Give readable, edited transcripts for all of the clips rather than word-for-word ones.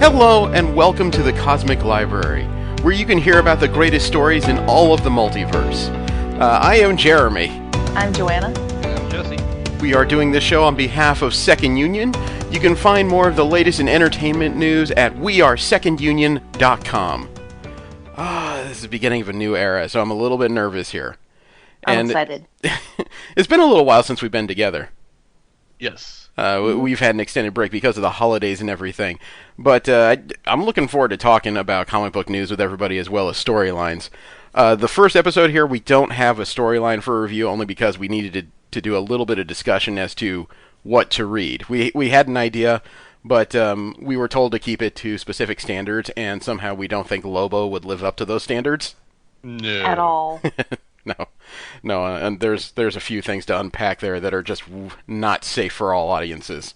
Hello and welcome to the Cosmic Library, where you can hear about the greatest stories in all of the multiverse. I am Jeremy. I'm Joanna. And I'm Jesse. We are doing this show on behalf of Second Union. You can find more of the latest in entertainment news at wearesecondunion.com. This is the beginning of a new era, so I'm a little bit nervous here. I'm excited. It's been a little while since we've been together. Yes. We've had an extended break because of the holidays and everything. But I'm looking forward to talking about comic book news with everybody as well as storylines. The first episode here, we don't have a storyline for review only because we needed to do a little bit of discussion as to what to read. We had an idea, but we were told to keep it to specific standards, and somehow we don't think Lobo would live up to those standards. No. At all. No, and there's a few things to unpack there that are just not safe for all audiences.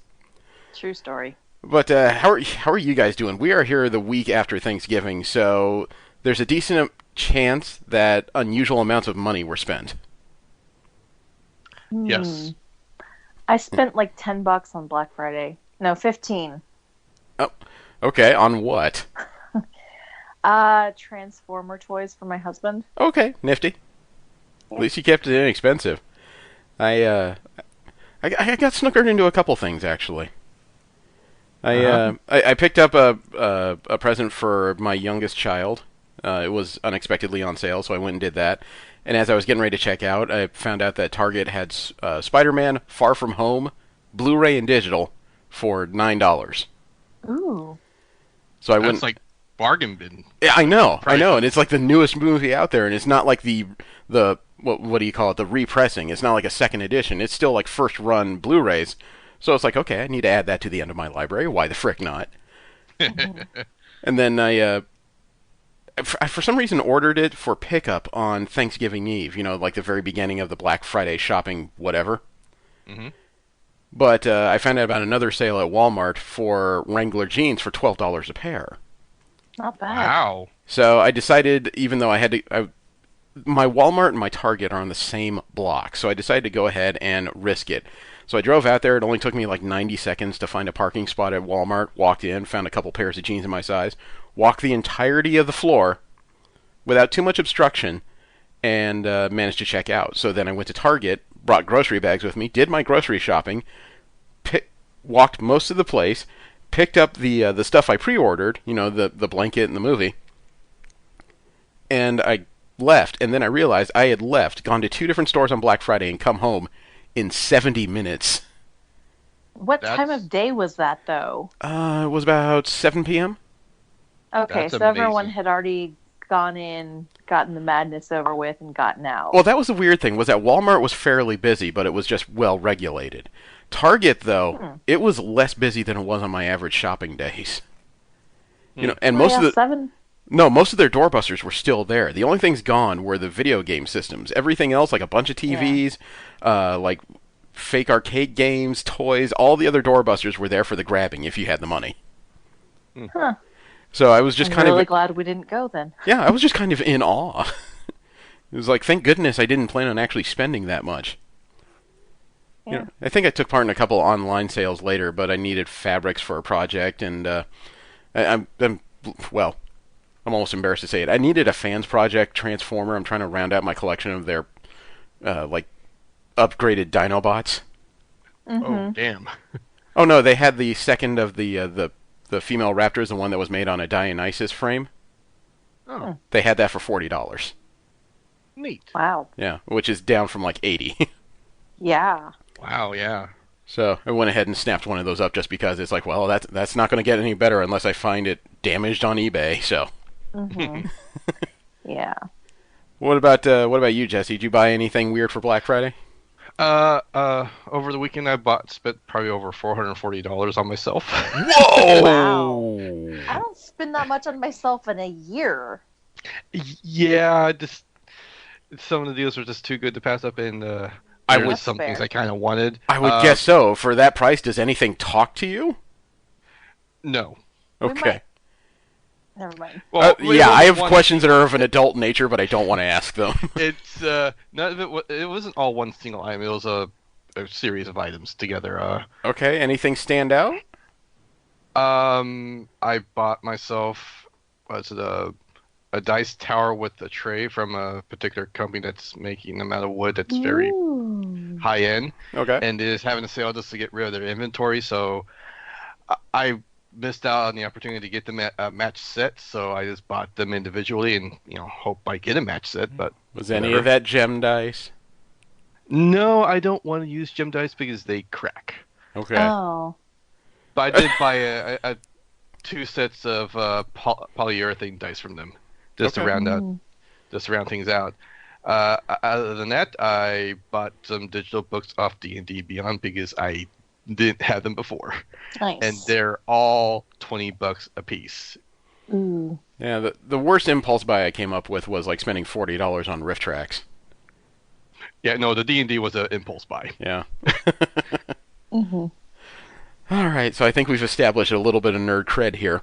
True story. But how are you guys doing? We are here the week after Thanksgiving, so there's a decent chance that unusual amounts of money were spent. Yes. I spent like $10 on Black Friday. No, 15. Oh, okay. On what? Transformer toys for my husband. Okay, nifty. Yeah. At least you kept it inexpensive. I got snookered into a couple things actually. I picked up a present for my youngest child. It was unexpectedly on sale, so I went and did that. And as I was getting ready to check out, I found out that Target had Spider-Man: Far From Home, Blu-ray and digital for $9. Ooh. So I That's went. like bargain bin. Yeah, I know, Price. and it's like the newest movie out there, and it's not like the what do you call it? The repressing. It's not like a second edition. It's still like first run Blu-rays. So it's like, okay, I need to add that to the end of my library. Why the frick not? And then I for some reason ordered it for pickup on Thanksgiving Eve. You know, like the very beginning of the Black Friday shopping, whatever. Mm-hmm. But I found out about another sale at Walmart for Wrangler jeans for $12 a pair. Not bad. Wow. So I decided, even though I had to, my Walmart and my Target are on the same block, so I decided to go ahead and risk it. So I drove out there. It only took me like 90 seconds to find a parking spot at Walmart. Walked in, found a couple pairs of jeans in my size, walked the entirety of the floor without too much obstruction, and managed to check out. So then I went to Target, brought grocery bags with me, did my grocery shopping, walked most of the place, picked up the stuff I pre-ordered, you know, the blanket and the movie, and I left. And then I realized I had gone to 2 different stores on Black Friday, and come home in 70 minutes. What time of day was that, though? It was about 7 p.m. Okay, That's so everyone amazing. had already gone in, gotten the madness over with, and gotten out. Well, that was the weird thing, was that Walmart was fairly busy, but it was just well regulated. Target, though, it was less busy than it was on my average shopping days. You know, and most of the 7. No, most of their doorbusters were still there. The only things gone were the video game systems. Everything else, like a bunch of TVs, like fake arcade games, toys, all the other doorbusters were there for the grabbing if you had the money. Huh. So I was just I'm really glad we didn't go then. Yeah, I was just kind of in awe. It was like, thank goodness I didn't plan on actually spending that much. Yeah. You know, I think I took part in a couple online sales later, but I needed fabrics for a project, and I'm almost embarrassed to say it. I needed a fans project transformer. I'm trying to round out my collection of their like upgraded Dinobots. Oh, damn. Oh no, they had the second of the female Raptors, the one that was made on a Dionysus frame. Oh, They had that for $40. neat. Wow. Yeah, which is down from like 80. Yeah. Wow, yeah. So I went ahead and snapped one of those up just because it's like, well, that's not going to get any better unless I find it damaged on eBay. So. Yeah. What about you, Jesse? Did you buy anything weird for Black Friday? Over the weekend I spent probably over $440 on myself. Whoa! Wow. I don't spend that much on myself in a year. Yeah, just some of the deals were just too good to pass up, and there would- was some things fair. I kind of wanted. I would guess so. For that price, does anything talk to you? No. We Okay. might- Never mind. Well, it Yeah, I wasn't have one- questions that are of an adult nature, but I don't want to ask them. It's none of it. It wasn't all one single item. It was a series of items together. Okay, anything stand out? I bought myself what's it a dice tower with a tray from a particular company that's making them out of wood that's very Ooh. high end, Okay. and is having a sale just to get rid of their inventory. So I missed out on the opportunity to get them at a match set, so I just bought them individually and hope I get a match set, but Was any of whatever. that gem dice? No, I don't want to use gem dice because they crack. Okay. Oh. But I did buy two sets of polyurethane dice from them just to Okay. Mm. round things out. Other than that, I bought some digital books off D&D Beyond because I didn't have them before, and Nice. they're all $20 a piece. Ooh. Yeah, the worst impulse buy I came up with was like spending $40 on riff tracks. Yeah, no, the D&D was an impulse buy. Yeah. Mm-hmm. All right, so I think we've established a little bit of nerd cred here.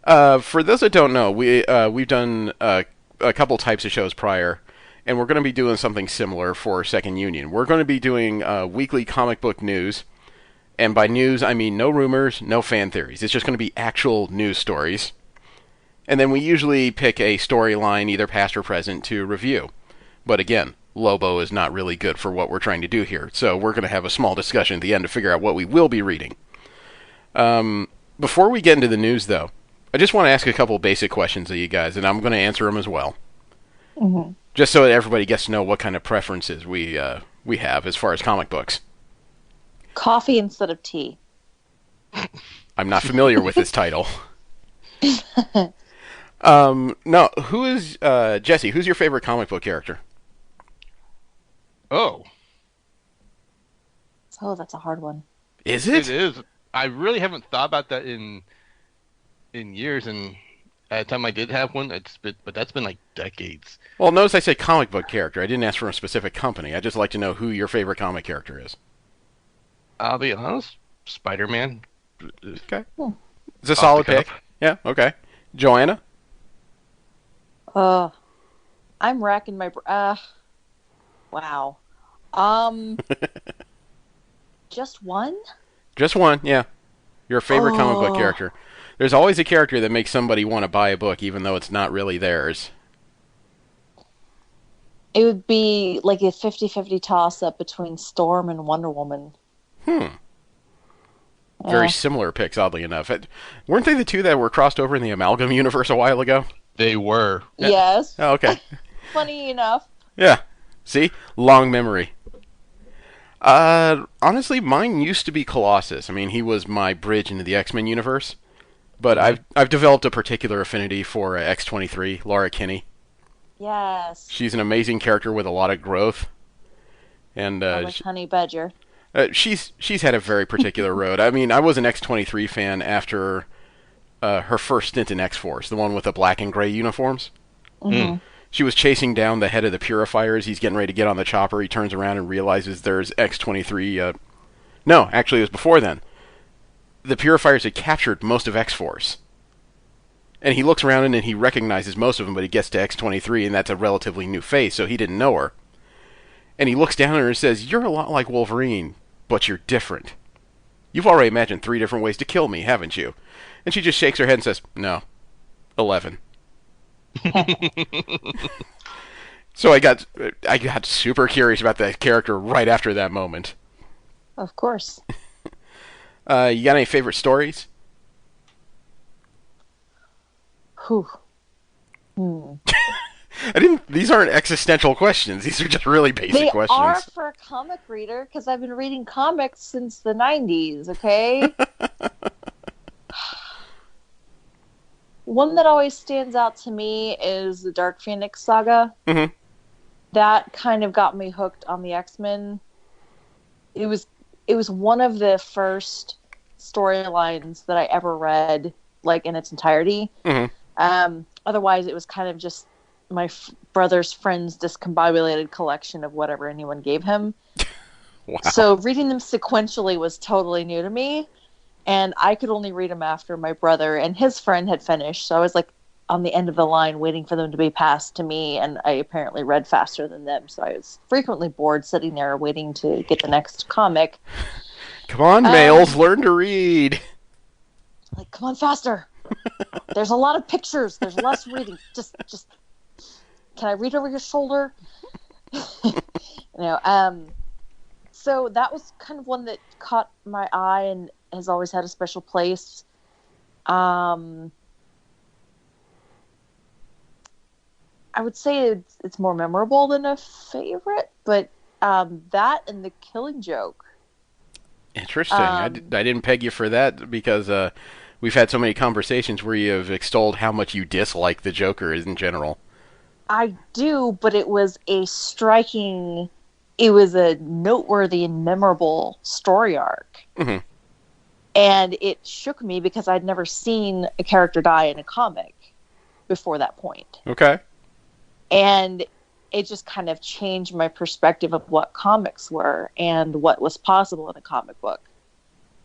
For those that don't know, we've done a couple types of shows prior, and we're going to be doing something similar for Second Union. We're going to be doing weekly comic book news, and by news I mean no rumors, no fan theories. It's just going to be actual news stories, and then we usually pick a storyline, either past or present, to review. But again, Lobo is not really good for what we're trying to do here, so we're going to have a small discussion at the end to figure out what we will be reading. Before we get into the news, though, I just want to ask a couple basic questions of you guys, and I'm going to answer them as well, Mm-hmm. just so that everybody gets to know what kind of preferences we have as far as comic books. Coffee instead of tea. I'm not familiar with this title. No, who is Jesse? Who's your favorite comic book character? Oh, Oh, that's a hard one. Is it it? is. I really haven't thought about that in years, and at the time I did have one, but that's been like decades. Well, notice I said comic book character. I didn't ask for a specific company. I just like to know who your favorite comic character is. I'll be honest, Spider-Man. Okay, Hmm. it's a Off the solid cuff. pick. Yeah. Okay, Joanna. Uh, I'm racking my. Wow. Um, just one? Just one, yeah. Your favorite comic book Oh, character. There's always a character that makes somebody want to buy a book, even though it's not really theirs. it would be like a 50-50 toss-up between Storm and Wonder Woman. Hmm. Very Yeah. similar picks, oddly enough. Weren't they the two that were crossed over in the Amalgam universe a while ago? They were. Yeah. Yes. Oh, okay. Funny enough. Yeah. See? Long memory. Honestly, mine used to be Colossus. I mean, he was my bridge into the X-Men universe. But Mhm. I've developed a particular affinity for X-23, Laura Kinney. Yes. She's an amazing character with a lot of growth, and I like Honey Badger. she's had a very particular road. I mean, I was an X-23 fan after her first stint in X-Force, the one with the black and gray uniforms. Mm-hmm. Mm. She was chasing down the head of the Purifiers. He's getting ready to get on the chopper. He turns around and realizes there's X-23. No, actually, it was before then. The Purifiers had captured most of X-Force. And he looks around and he recognizes most of them, but he gets to X-23, and that's a relatively new face, so he didn't know her. And he looks down at her and says, "You're a lot like Wolverine, but you're different. You've already imagined 3 different ways to kill me, haven't you?" And she just shakes her head and says, "No, 11." So I got super curious about that character right after that moment. Of course. You got any favorite stories? Whew. Hmm. I didn't. These aren't existential questions. These are just really basic They questions. are for a comic reader because I've been reading comics since the 90s, okay? One that always stands out to me is the Dark Phoenix saga. Mhm. That kind of got me hooked on the X-Men. It was one of the first storylines that I ever read, like in its entirety. Mhm. Otherwise, it was kind of just my brother's friend's discombobulated collection of whatever anyone gave him. Wow. So reading them sequentially was totally new to me, and I could only read them after my brother and his friend had finished. So I was like on the end of the line waiting for them to be passed to me, and I apparently read faster than them. So I was frequently bored sitting there waiting to get the next comic. Come on, males, learn to read. Like, come on, faster. There's a lot of pictures. There's less reading. Just, can I read over your shoulder? So that was kind of one that caught my eye and has always had a special place. I would say it's more memorable than a favorite, but that and The Killing Joke. Interesting. I didn't peg you for that because we've had so many conversations where you have extolled how much you dislike the Joker in general. I do, but it was a noteworthy and memorable story arc. Mm-hmm. And it shook me because I'd never seen a character die in a comic before that point. Okay. And it just kind of changed my perspective of what comics were and what was possible in a comic book.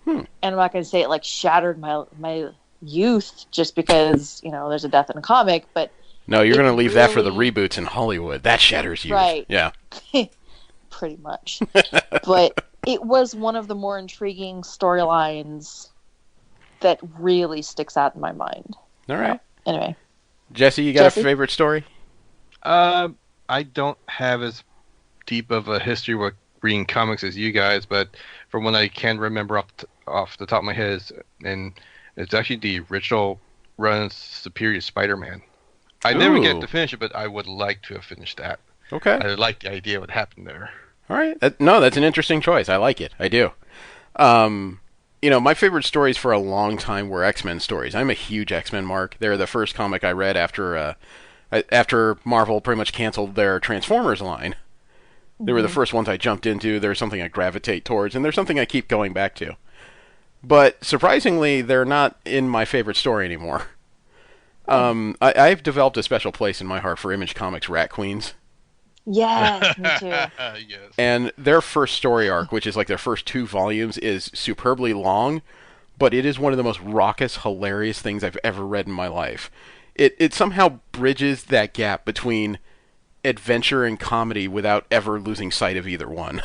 And I'm not going to say it like shattered my youth just because, there's a death in a comic, but no, you're going to leave that for the reboots in Hollywood. That shatters you. Right. Yeah. Pretty much. But it was one of the more intriguing storylines that really sticks out in my mind. All right. Anyway. Jesse, you got a favorite story? I don't have as deep of a history with reading comics as you guys, but from what I can remember off the top of my head, it's actually the original run Superior Spider-Man. I never get to finish it, but I would like to have finished that. Okay. I like the idea of what happened there. All right. That's an interesting choice. I like it. I do. My favorite stories for a long time were X-Men stories. I'm a huge X-Men mark. They're the first comic I read after Marvel pretty much canceled their Transformers line. They were the first ones I jumped into. They're something I gravitate towards, and they're something I keep going back to. But surprisingly, they're not in my favorite story anymore. I've developed a special place in my heart for Image Comics Rat Queens. Yes, me too. Yes. And their first story arc, which is like their first 2 volumes, is superbly long, but it is one of the most raucous, hilarious things I've ever read in my life. It somehow bridges that gap between adventure and comedy without ever losing sight of either one.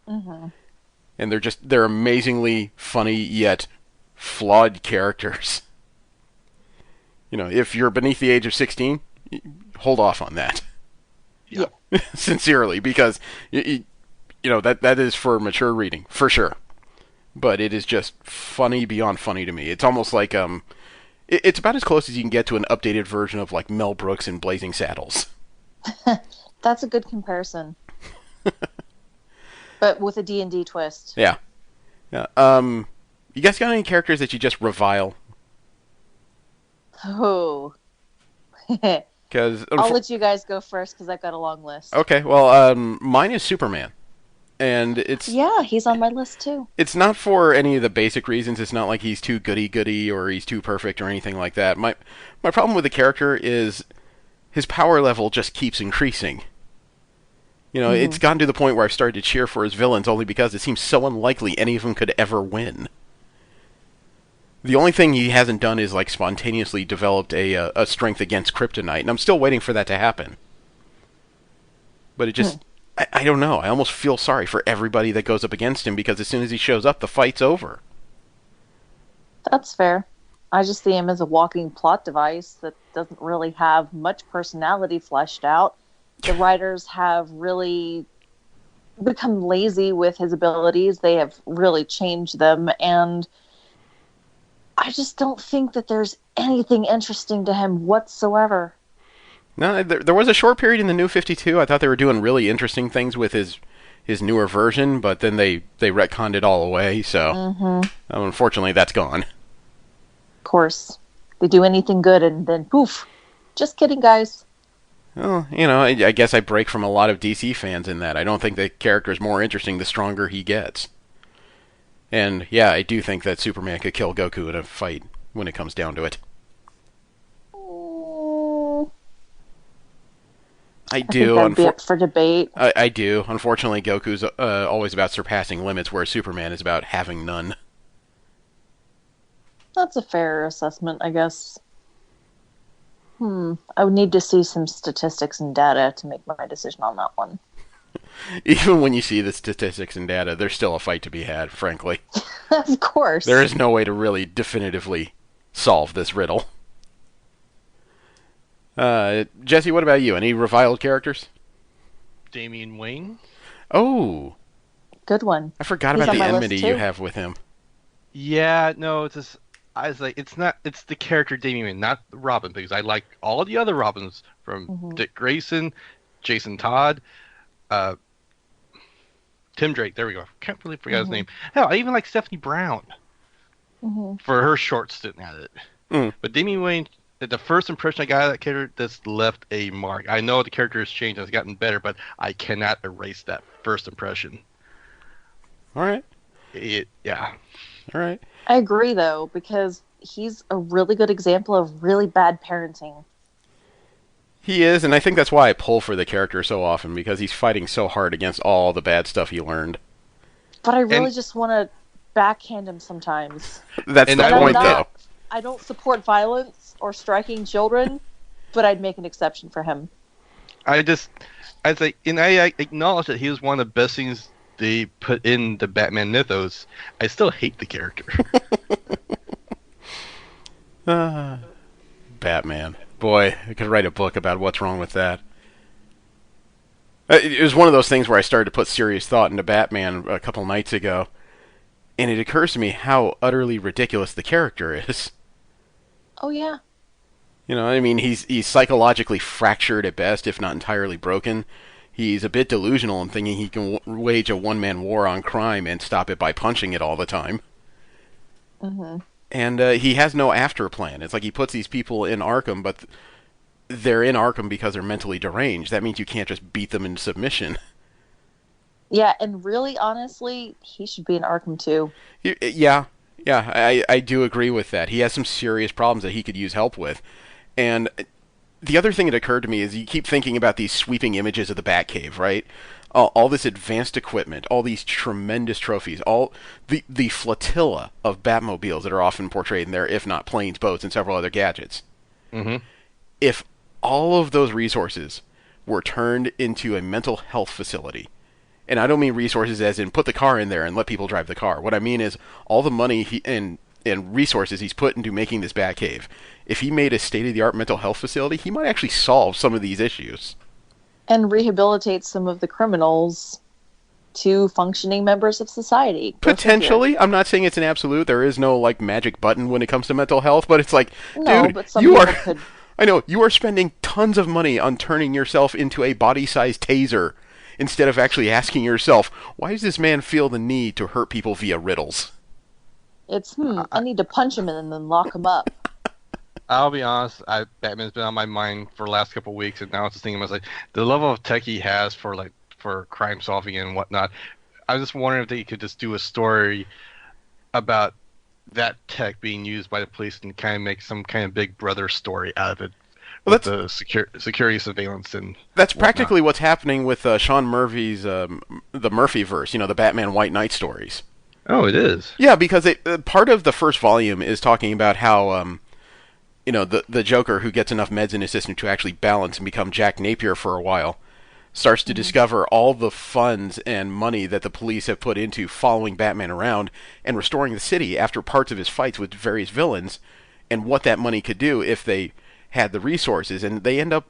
Mm-hmm. And they're amazingly funny yet flawed characters. If you're beneath the age of 16, hold off on that. Yeah. Sincerely, because that is for mature reading for sure. But it is just funny beyond funny to me. It's almost like it's about as close as you can get to an updated version of like Mel Brooks in Blazing Saddles. That's a good comparison. But with a D&D twist. Yeah. Yeah. You guys got any characters that you just revile? Oh. Because I'll let you guys go first because I've got a long list. Okay, well, mine is Superman, and he's on my list too. It's not for any of the basic reasons. It's not like he's too goody-goody or he's too perfect or anything like that. My problem with the character is his power level just keeps increasing. It's gotten to the point where I've started to cheer for his villains only because it seems so unlikely any of them could ever win. The only thing he hasn't done is like spontaneously developed a strength against kryptonite, and I'm still waiting for that to happen. But it just, I don't know. I almost feel sorry for everybody that goes up against him because as soon as he shows up, the fight's over. That's fair. I just see him as a walking plot device that doesn't really have much personality fleshed out. The writers have really become lazy with his abilities. They have really changed them, and I just don't think that there's anything interesting to him whatsoever. No, there was a short period in the New 52. I thought they were doing really interesting things with his newer version, but then they retconned it all away, so unfortunately that's gone. Of course. They do anything good and then poof. Just kidding, guys. Well, I guess I break from a lot of DC fans in that. I don't think the character is more interesting the stronger he gets. And, yeah, I do think that Superman could kill Goku in a fight when it comes down to it. I do. think that'd be up for debate. I do. Unfortunately, Goku's always about surpassing limits, whereas Superman is about having none. That's a fair assessment, I guess. I would need to see some statistics and data to make my decision on that one. Even when you see the statistics and data, there's still a fight to be had, frankly. Of course. There is no way to really definitively solve this riddle. Jesse, what about you? Any reviled characters? Damian Wayne. Oh, Good one. I forgot He's about on the my list enmity you too. have with him. Yeah, no, it's just I was like, it's not. It's the character Damian Wayne, not Robin, because I like all the other Robins from Hmm. Dick Grayson, Jason Todd, uh, Tim Drake. There we go. Can't believe I forgot his Hmm. name. Hell, I even like Stephanie Brown Hmm. for her short stint at it. Mm. But Damian Wayne, the first impression I got of that character, that's left a mark. I know the character has changed and has gotten better, but I cannot erase that first impression. All right, Yeah. all right. I agree, though, because he's a really good example of really bad parenting. He is, and I think that's why I pull for the character so often, because he's fighting so hard against all the bad stuff he learned. But I really And just want to backhand him sometimes. That's And the I And I'm point, want though. not, I don't support violence or striking children, but I'd make an exception for him. I say, and I acknowledge that he was one of the best things they put in the Batman mythos. I still hate the character. Ah, Batman. Boy, I could write a book about what's wrong with that. It was one of those things where I started to put serious thought into Batman a couple nights ago, and it occurs to me how utterly ridiculous the character is. Oh, yeah. You know, I mean, he's psychologically fractured at best, if not entirely broken. He's a bit delusional in thinking he can wage a one-man war on crime and stop it by punching it all the time. Hmm. And he has no after plan. It's like he puts these people in Arkham, but they're in Arkham because they're mentally deranged. That means you can't just beat them into submission. Yeah, and really, honestly, he should be in Arkham too. Yeah, yeah, I do agree with that. He has some serious problems that he could use help with. And the other thing that occurred to me is you keep thinking about these sweeping images of the Batcave, right? All this advanced equipment, all these tremendous trophies, all the flotilla of Batmobiles that are often portrayed in there, if not planes, boats, and several other gadgets. Hmm. If all of those resources were turned into a mental health facility, and I don't mean resources as in put the car in there and let people drive the car. What I mean is all the money and resources he's put into making this Batcave. If he made a state-of-the-art mental health facility, he might actually solve some of these issues. And rehabilitate some of the criminals to functioning members of society. Go figure. Potentially, I'm not saying it's an absolute. There is no like magic button when it comes to mental health, but it's like, No, dude, but some you people are. could. I know you are spending tons of money on turning yourself into a body-sized taser instead of actually asking yourself, why does this man feel the need to hurt people via riddles? It's, I need to punch him and then lock him up. I'll be honest. Batman's been on my mind for the last couple of weeks, and now it's just thinking I was like the level of tech he has for crime solving and whatnot. I was just wondering if they could just do a story about that tech being used by the police and kind of make some kind of Big Brother story out of it. Well, With the security surveillance and That's whatnot. practically what's happening with Sean Murphy's the Murphyverse. You know, the Batman White Knight stories. Oh, it is. Yeah, because part of the first volume is talking about how the Joker, who gets enough meds in his system to actually balance and become Jack Napier for a while, starts to discover all the funds and money that the police have put into following Batman around and restoring the city after parts of his fights with various villains, and what that money could do if they had the resources. And they end up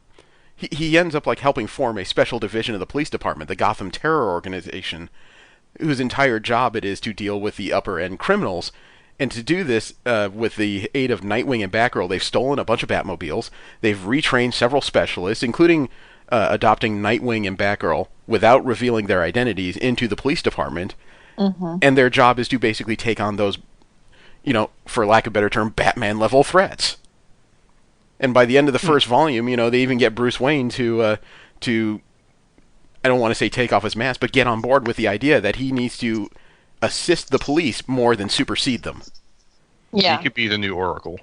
he ends up like helping form a special division of the police department, the Gotham Terror Organization, whose entire job it is to deal with the upper end criminals. And to do this, with the aid of Nightwing and Batgirl, they've stolen a bunch of Batmobiles. They've retrained several specialists, including adopting Nightwing and Batgirl without revealing their identities into the police department. Hmm. And their job is to basically take on those, for lack of a better term, Batman-level threats. And by the end of the first volume, they even get Bruce Wayne to I don't want to say take off his mask, but get on board with the idea that he needs to assist the police more than supersede them. Yeah. He could be the new Oracle.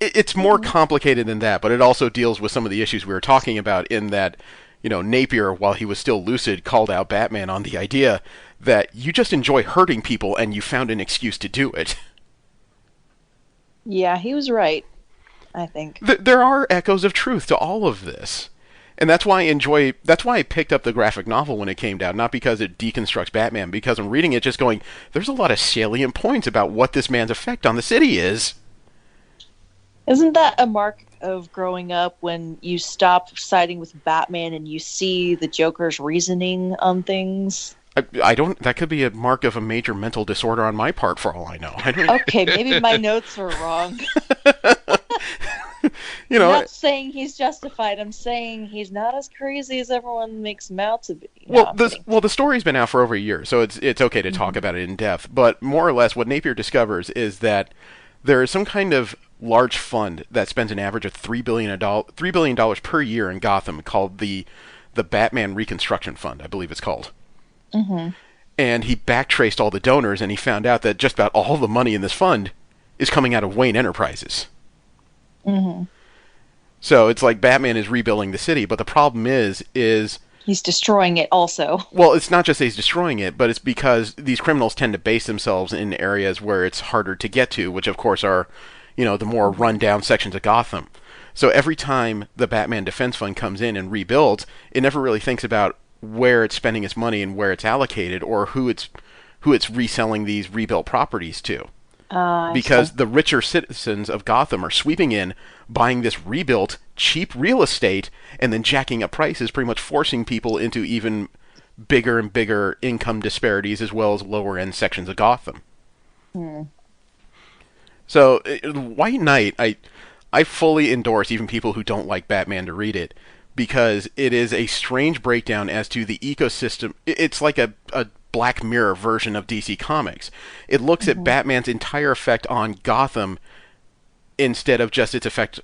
It's more complicated than that, but it also deals with some of the issues we were talking about in that, Napier, while he was still lucid, called out Batman on the idea that you just enjoy hurting people and you found an excuse to do it. Yeah, he was right, I think. There are echoes of truth to all of this. And that's why I enjoy. That's why I picked up the graphic novel when it came down, not because it deconstructs Batman, because I'm reading it just going, there's a lot of salient points about what this man's effect on the city is. Isn't that a mark of growing up when you stop siding with Batman and you see the Joker's reasoning on things? I don't. That could be a mark of a major mental disorder on my part, for all I know. I don't, Okay, maybe my notes were wrong. you know, I'm not saying he's justified. I'm saying he's not as crazy as everyone makes him out to be. No, well, I'm the kidding. well, the story's been out for over a year, so it's okay to talk about it in depth. But more or less, what Napier discovers is that there is some kind of large fund that spends an average of $3 billion per year in Gotham, called the Batman Reconstruction Fund, I believe it's called. Mm-hmm. And he backtraced all the donors, and he found out that just about all the money in this fund is coming out of Wayne Enterprises. Mm-hmm. So it's like Batman is rebuilding the city, but the problem is He's destroying it also. well, it's not just that he's destroying it, but it's because these criminals tend to base themselves in areas where it's harder to get to, which of course are, the more run-down sections of Gotham. So every time the Batman Defense Fund comes in and rebuilds, it never really thinks about where it's spending its money and where it's allocated, or who it's reselling these rebuilt properties to. Because the richer citizens of Gotham are sweeping in, buying this rebuilt, cheap real estate, and then jacking up prices, pretty much forcing people into even bigger and bigger income disparities, as well as lower-end sections of Gotham. Hmm. So, White Knight, I fully endorse even people who don't like Batman to read it, because it is a strange breakdown as to the ecosystem. It's like a Black Mirror version of DC Comics. It looks at Batman's entire effect on Gotham instead of just its effect,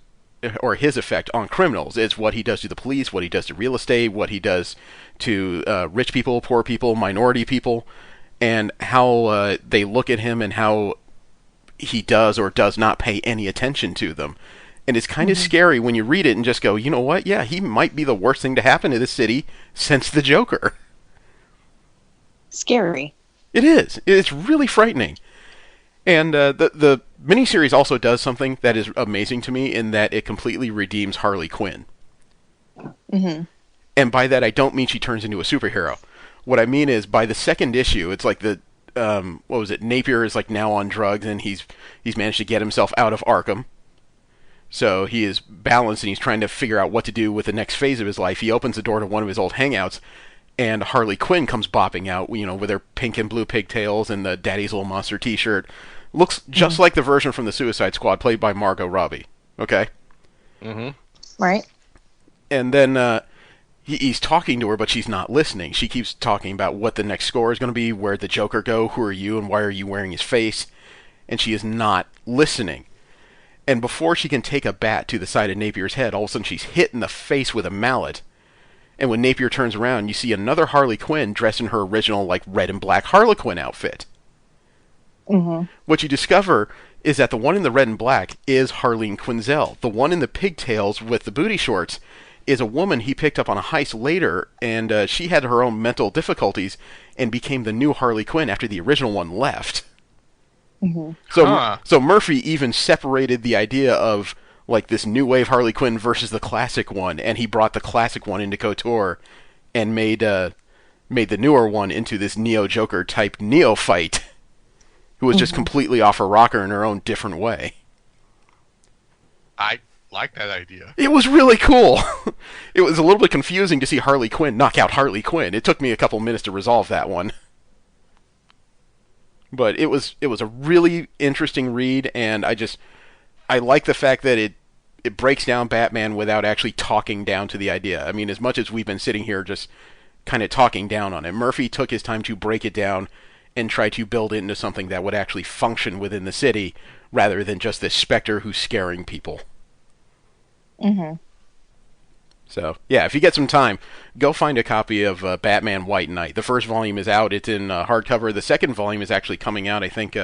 or his effect on criminals. It's what he does to the police, what he does to real estate, what he does to rich people, poor people, minority people, and how they look at him and how he does or does not pay any attention to them. And it's kind of scary when you read it and just go, you know what? Yeah, he might be the worst thing to happen to this city since the Joker. Scary. It is. It's really frightening. And the miniseries also does something that is amazing to me, in that it completely redeems Harley Quinn. Mm-hmm. And by that, I don't mean she turns into a superhero. What I mean is, by the second issue, it's like what was it? Napier is like now on drugs, and he's managed to get himself out of Arkham. So he is balanced, and he's trying to figure out what to do with the next phase of his life. He opens the door to one of his old hangouts, and Harley Quinn comes bopping out, with her pink and blue pigtails and the Daddy's Little Monster t-shirt. Looks just like the version from the Suicide Squad, played by Margot Robbie. Okay? Mm-hmm. Right. And then he's talking to her, but she's not listening. She keeps talking about what the next score is going to be, where'd the Joker go, who are you, and why are you wearing his face? And she is not listening. And before she can take a bat to the side of Napier's head, all of a sudden she's hit in the face with a mallet. And when Napier turns around, you see another Harley Quinn dressed in her original, red and black Harlequin outfit. Mm-hmm. What you discover is that the one in the red and black is Harleen Quinzel. The one in the pigtails with the booty shorts is a woman he picked up on a heist later, and she had her own mental difficulties and became the new Harley Quinn after the original one left. Mm-hmm. So Murphy even separated the idea of this new wave Harley Quinn versus the classic one, and he brought the classic one into Couture and made the newer one into this Neo Joker type neophyte who was just completely off her rocker in her own different way. I like that idea. It was really cool. It was a little bit confusing to see Harley Quinn knock out Harley Quinn. It took me a couple minutes to resolve that one. But it was a really interesting read, and I like the fact that it breaks down Batman without actually talking down to the idea. I mean, as much as we've been sitting here just kind of talking down on it, Murphy took his time to break it down and try to build it into something that would actually function within the city, rather than just this specter who's scaring people. Mm-hmm. So, yeah, if you get some time, go find a copy of Batman White Knight. The first volume is out. It's in hardcover. The second volume is actually coming out. I think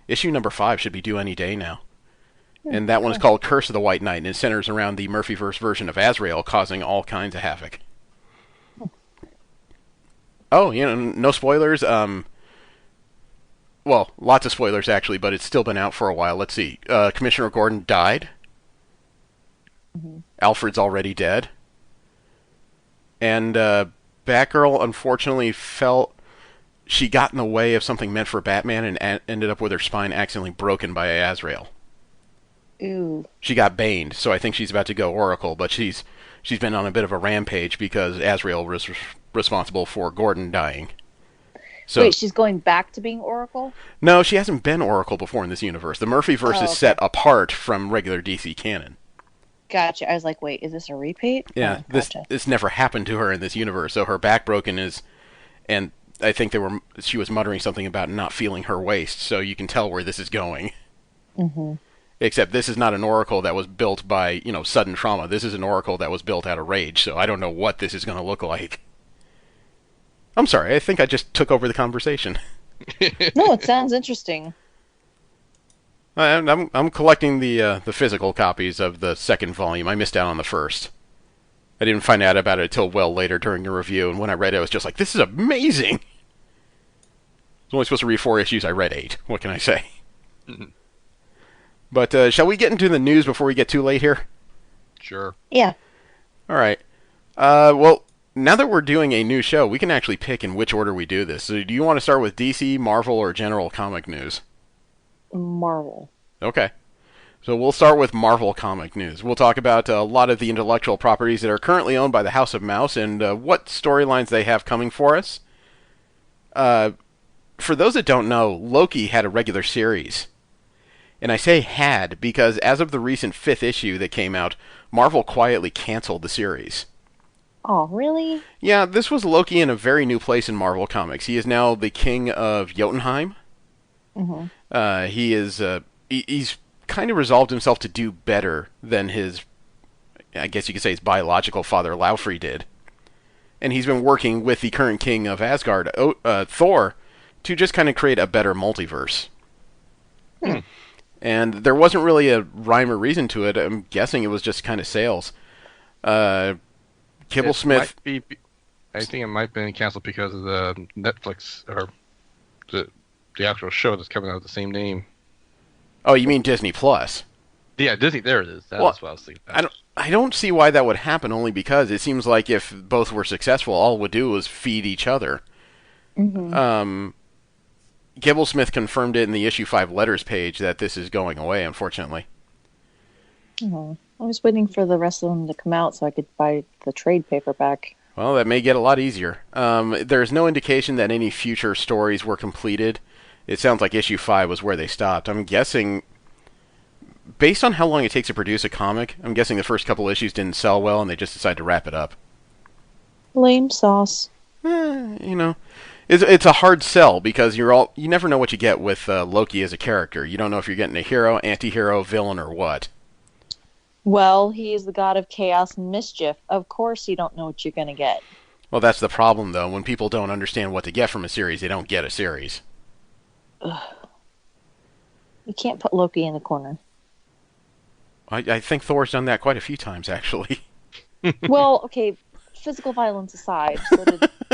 issue number 5 should be due any day now. And that one is called Curse of the White Knight, and it centers around the Murphyverse version of Azrael causing all kinds of havoc. Oh, no spoilers. Well, lots of spoilers, actually, but it's still been out for a while. Let's see. Commissioner Gordon died. Mm-hmm. Alfred's already dead. And Batgirl unfortunately felt she got in the way of something meant for Batman and ended up with her spine accidentally broken by Azrael. Ooh. She got baned, so I think she's about to go Oracle, but she's been on a bit of a rampage because Azrael was responsible for Gordon dying. So, Wait, she's going back to being Oracle? no, she hasn't been Oracle before in this universe. The Murphyverse is set apart from regular DC canon. Gotcha. I was like, wait, is this a repeat? Yeah, Oh, gotcha. this never happened to her in this universe. So her back broken is, and I think she was muttering something about not feeling her waist. So you can tell where this is going. Mm-hmm. Except this is not an Oracle that was built by sudden trauma. This is an Oracle that was built out of rage. So I don't know what this is going to look like. I'm sorry. I think I just took over the conversation. No, it sounds interesting. I'm collecting the physical copies of the second volume. I missed out on the first. I didn't find out about it until well later during the review, and when I read it, I was just like, this is amazing! I was only supposed to read 4 issues, I read 8. What can I say? Mm-hmm. But shall we get into the news before we get too late here? Sure. Yeah. Alright. Well, now that we're doing a new show, we can actually pick in which order we do this. So do you want to start with DC, Marvel, or general comic news? Marvel. Okay. So we'll start with Marvel comic news. We'll talk about a lot of the intellectual properties that are currently owned by the House of Mouse and what storylines they have coming for us. For those that don't know, Loki had a regular series. And I say had because as of the recent 5th issue that came out, Marvel quietly canceled the series. Oh, really? Yeah, this was Loki in a very new place in Marvel Comics. He is now the king of Jotunheim. Mm-hmm. He's kind of resolved himself to do better than his, I guess you could say, his biological father Laufey did. And he's been working with the current king of Asgard, Thor, to just kind of create a better multiverse. And there wasn't really a rhyme or reason to it. I'm guessing it was just kind of sales. Kibblesmith... I think it might have been canceled because of the Netflix, or the actual show that's coming out with the same name. Oh, you mean Disney Plus? Yeah, Disney. There it is. That's what I was thinking about. I don't see why that would happen, only because it seems like if both were successful, all it would do was feed each other. Mm-hmm. Kibblesmith confirmed it in the issue 5 letters page that this is going away, unfortunately. Oh, I was waiting for the rest of them to come out so I could buy the trade paperback. Well, that may get a lot easier. There's no indication that any future stories were completed. It sounds like issue 5 was where they stopped. I'm guessing, based on how long it takes to produce a comic, I'm guessing the first couple issues didn't sell well and they just decided to wrap it up. Lame sauce. It's a hard sell because you never know what you get with Loki as a character. You don't know if you're getting a hero, anti-hero, villain, or what. Well, he is the god of chaos and mischief. Of course you don't know what you're going to get. Well, that's the problem, though. When people don't understand what to get from a series, they don't get a series. Ugh. You can't put Loki in the corner. I think Thor's done that quite a few times, actually. Well, okay, physical violence aside,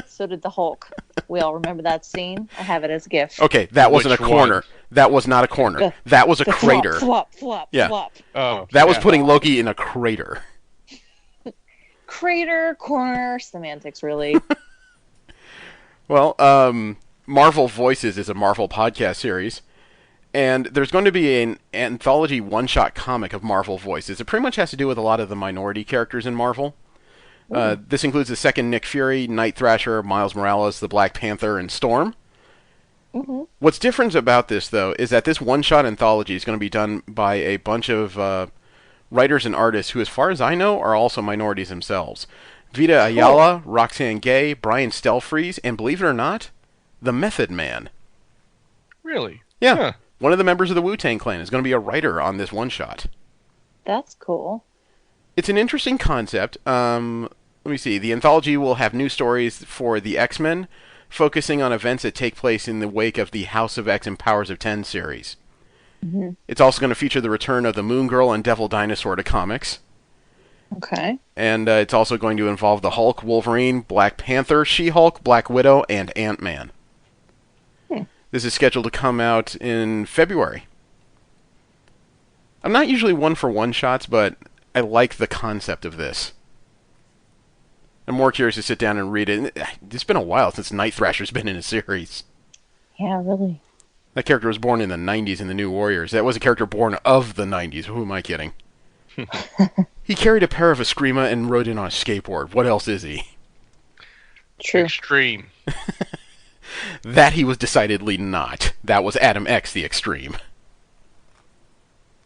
so did the Hulk. We all remember that scene. I have it as a gift. Okay, that wasn't a corner. One? That was not a corner. That was a crater. Flop. Oh, that was putting Loki in a crater. Crater, corner, semantics, really. Well, Marvel Voices is a Marvel podcast series, and there's going to be an anthology one-shot comic of Marvel Voices. It pretty much has to do with a lot of the minority characters in Marvel. This includes the second Nick Fury, Night Thrasher, Miles Morales, the Black Panther, and Storm. Mm-hmm. What's different about this, though, is that this one-shot anthology is going to be done by a bunch of writers and artists who, as far as I know, are also minorities themselves. Vita Ayala, Roxanne Gay, Brian Stelfreeze, and believe it or not, the Method Man. Really? Yeah. Huh. One of the members of the Wu-Tang Clan is going to be a writer on this one-shot. That's cool. It's an interesting concept. Let me see. The anthology will have new stories for the X-Men, focusing on events that take place in the wake of the House of X and Powers of 10 series. Mm-hmm. It's also going to feature the return of the Moon Girl and Devil Dinosaur to comics. Okay. And it's also going to involve the Hulk, Wolverine, Black Panther, She-Hulk, Black Widow, and Ant-Man. This is scheduled to come out in February. I'm not usually one for one-shots, but I like the concept of this. I'm more curious to sit down and read it. It's been a while since Night Thrasher's been in a series. Yeah, really. That character was born in the 90s in the New Warriors. That was a character born of the 90s. Who am I kidding? He carried a pair of Eskrima and rode in on a skateboard. What else is he? True. Extreme. That he was decidedly not. That was Adam X the Extreme.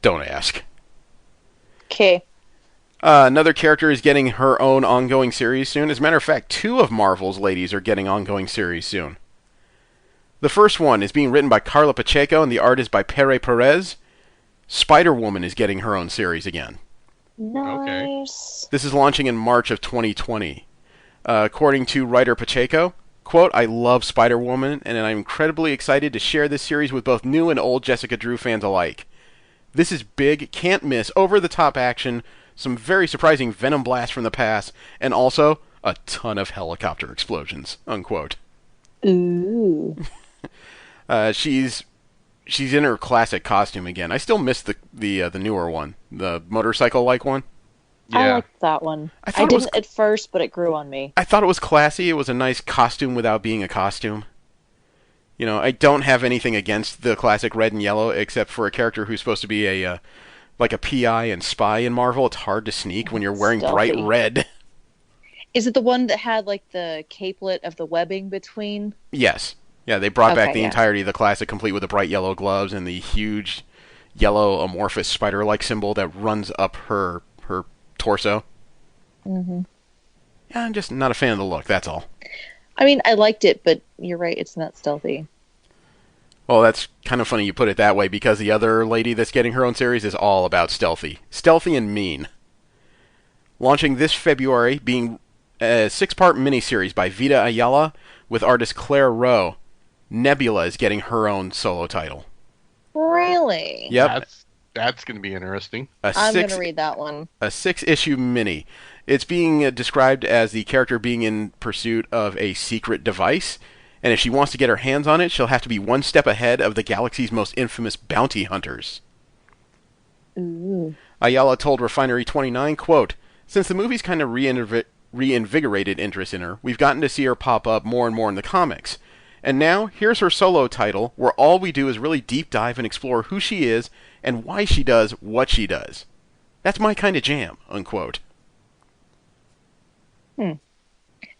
Don't ask. Okay. Another character is getting her own ongoing series soon. As a matter of fact, 2 of Marvel's ladies are getting ongoing series soon. The first one is being written by Carla Pacheco, and the art is by Pere Perez. Spider-Woman is getting her own series again. Nice. This is launching in March of 2020. According to writer Pacheco, quote, "I love Spider-Woman, and I'm incredibly excited to share this series with both new and old Jessica Drew fans alike. This is big, can't miss, over-the-top action, some very surprising Venom blasts from the past, and also a ton of helicopter explosions," unquote. Ooh. She's in her classic costume again. I still miss the newer one, the motorcycle-like one. Yeah. I liked that one. I didn't at first, but it grew on me. I thought it was classy. It was a nice costume without being a costume. You know, I don't have anything against the classic red and yellow, except for a character who's supposed to be a like a PI and spy in Marvel. It's hard to sneak when you're wearing Stealthy. bright red. Is it the one that had like the capelet of the webbing between? Yes. Yeah, they brought back the yeah. entirety of the classic, complete with the bright yellow gloves and the huge yellow amorphous spider-like symbol that runs up her torso. Mm-hmm. Yeah, I'm just not a fan of the look, that's all. I mean, I liked it, but you're right, it's not stealthy. Well, that's kind of funny you put it that way, because the other lady that's getting her own series is all about stealthy. Stealthy and mean. Launching this February, being a 6-part miniseries by Vita Ayala with artist Claire Rowe. Nebula is getting her own solo title. Really? Yep. That's going to be interesting. I'm going to read that one. A 6-issue mini. It's being described as the character being in pursuit of a secret device, and if she wants to get her hands on it, she'll have to be one step ahead of the galaxy's most infamous bounty hunters. Ooh. Ayala told Refinery 29, quote, "Since the movie's kind of reinvigorated interest in her, we've gotten to see her pop up more and more in the comics. And now, here's her solo title, where all we do is really deep dive and explore who she is and why she does what she does. That's my kind of jam," unquote.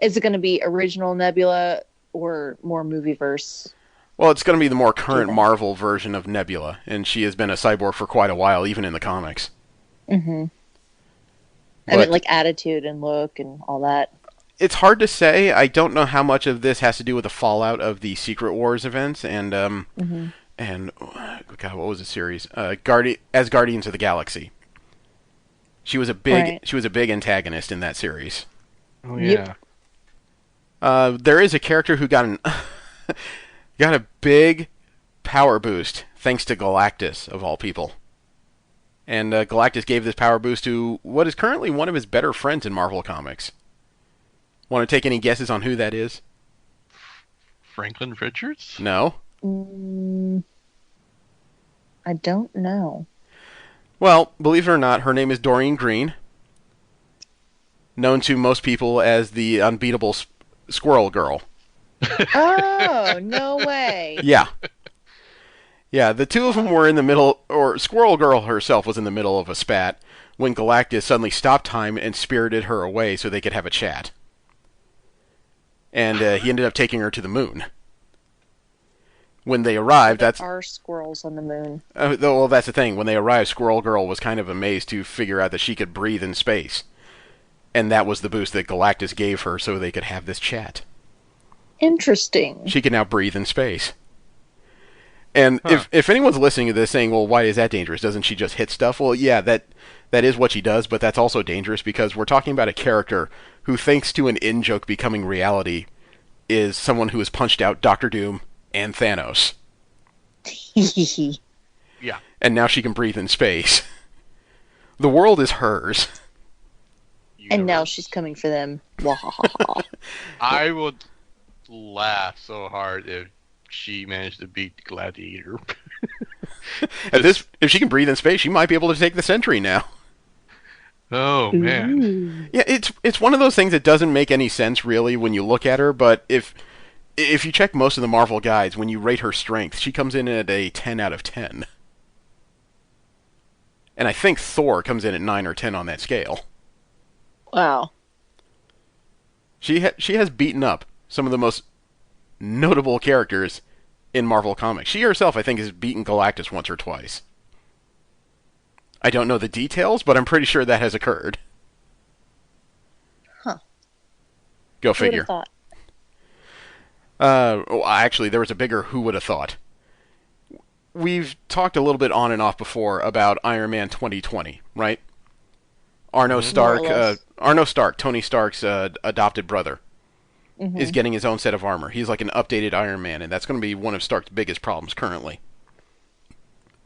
Is it going to be original Nebula or more movieverse? Well, it's going to be the more current Marvel version of Nebula, and she has been a cyborg for quite a while, even in the comics. Mm-hmm. But I mean, like attitude and look and all that. It's hard to say. I don't know how much of this has to do with the fallout of the Secret Wars events and God, what was the series? As Guardians of the Galaxy. She was a big antagonist in that series. Oh yeah. Yep. There is a character who got got a big power boost thanks to Galactus, of all people. And Galactus gave this power boost to what is currently one of his better friends in Marvel Comics. Want to take any guesses on who that is? Franklin Richards? No. I don't know. Well, believe it or not, her name is Doreen Green, known to most people as the unbeatable Squirrel Girl. Oh, no way. Yeah. Yeah, the two of them were in the middle, or Squirrel Girl herself was in the middle of a spat when Galactus suddenly stopped time and spirited her away so they could have a chat. And he ended up taking her to the moon. When they arrived, There are squirrels on the moon. well, that's the thing. When they arrived, Squirrel Girl was kind of amazed to figure out that she could breathe in space. And that was the boost that Galactus gave her so they could have this chat. Interesting. She can now breathe in space. And if anyone's listening to this saying, well, why is that dangerous? Doesn't she just hit stuff? Well, yeah, that is what she does, but that's also dangerous because we're talking about a character who, thanks to an in-joke becoming reality, is someone who has punched out Doctor Doom and Thanos. Yeah. And now she can breathe in space. The world is hers. And now she's coming for them. Wahahaha. I would laugh so hard if she managed to beat Gladiator. If she can breathe in space, she might be able to take the Sentry now. Oh man. Ooh. Yeah, it's one of those things that doesn't make any sense really when you look at her, but if you check most of the Marvel guides, when you rate her strength, she comes in at a 10 out of 10. And I think Thor comes in at 9 or 10 on that scale. Wow. She has beaten up some of the most notable characters in Marvel Comics. She herself, I think, has beaten Galactus once or twice. I don't know the details, but I'm pretty sure that has occurred. Huh. Go Who would figure. have thought? Well, actually, there was a bigger who would have thought. We've talked a little bit on and off before about Iron Man 2020, right? Arno Stark, More or less. Tony Stark's adopted brother, is getting his own set of armor. He's like an updated Iron Man, and that's going to be one of Stark's biggest problems currently.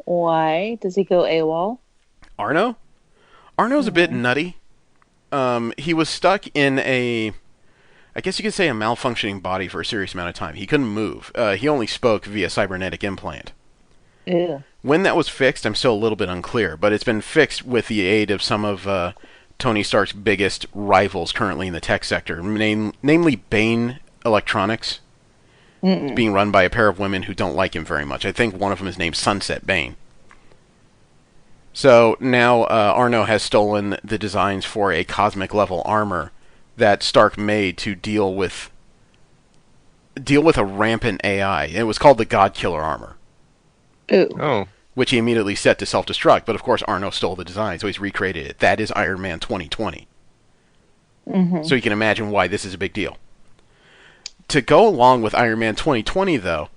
Why does he go AWOL? Arno? Arno's a bit nutty. He was stuck in I guess you could say a malfunctioning body for a serious amount of time. He couldn't move. He only spoke via cybernetic implant. Ew. When that was fixed, I'm still a little bit unclear, but it's been fixed with the aid of some of Tony Stark's biggest rivals currently in the tech sector, namely Bane Electronics. It's being run by a pair of women who don't like him very much. I think one of them is named Sunset Bane. So now Arno has stolen the designs for a cosmic level armor that Stark made to deal with a rampant AI. It was called the God Killer armor, Ooh. Oh. which he immediately set to self-destruct. But of course, Arno stole the design, so he's recreated it. That is Iron Man 2020. So you can imagine why this is a big deal. To go along with Iron Man 2020, though,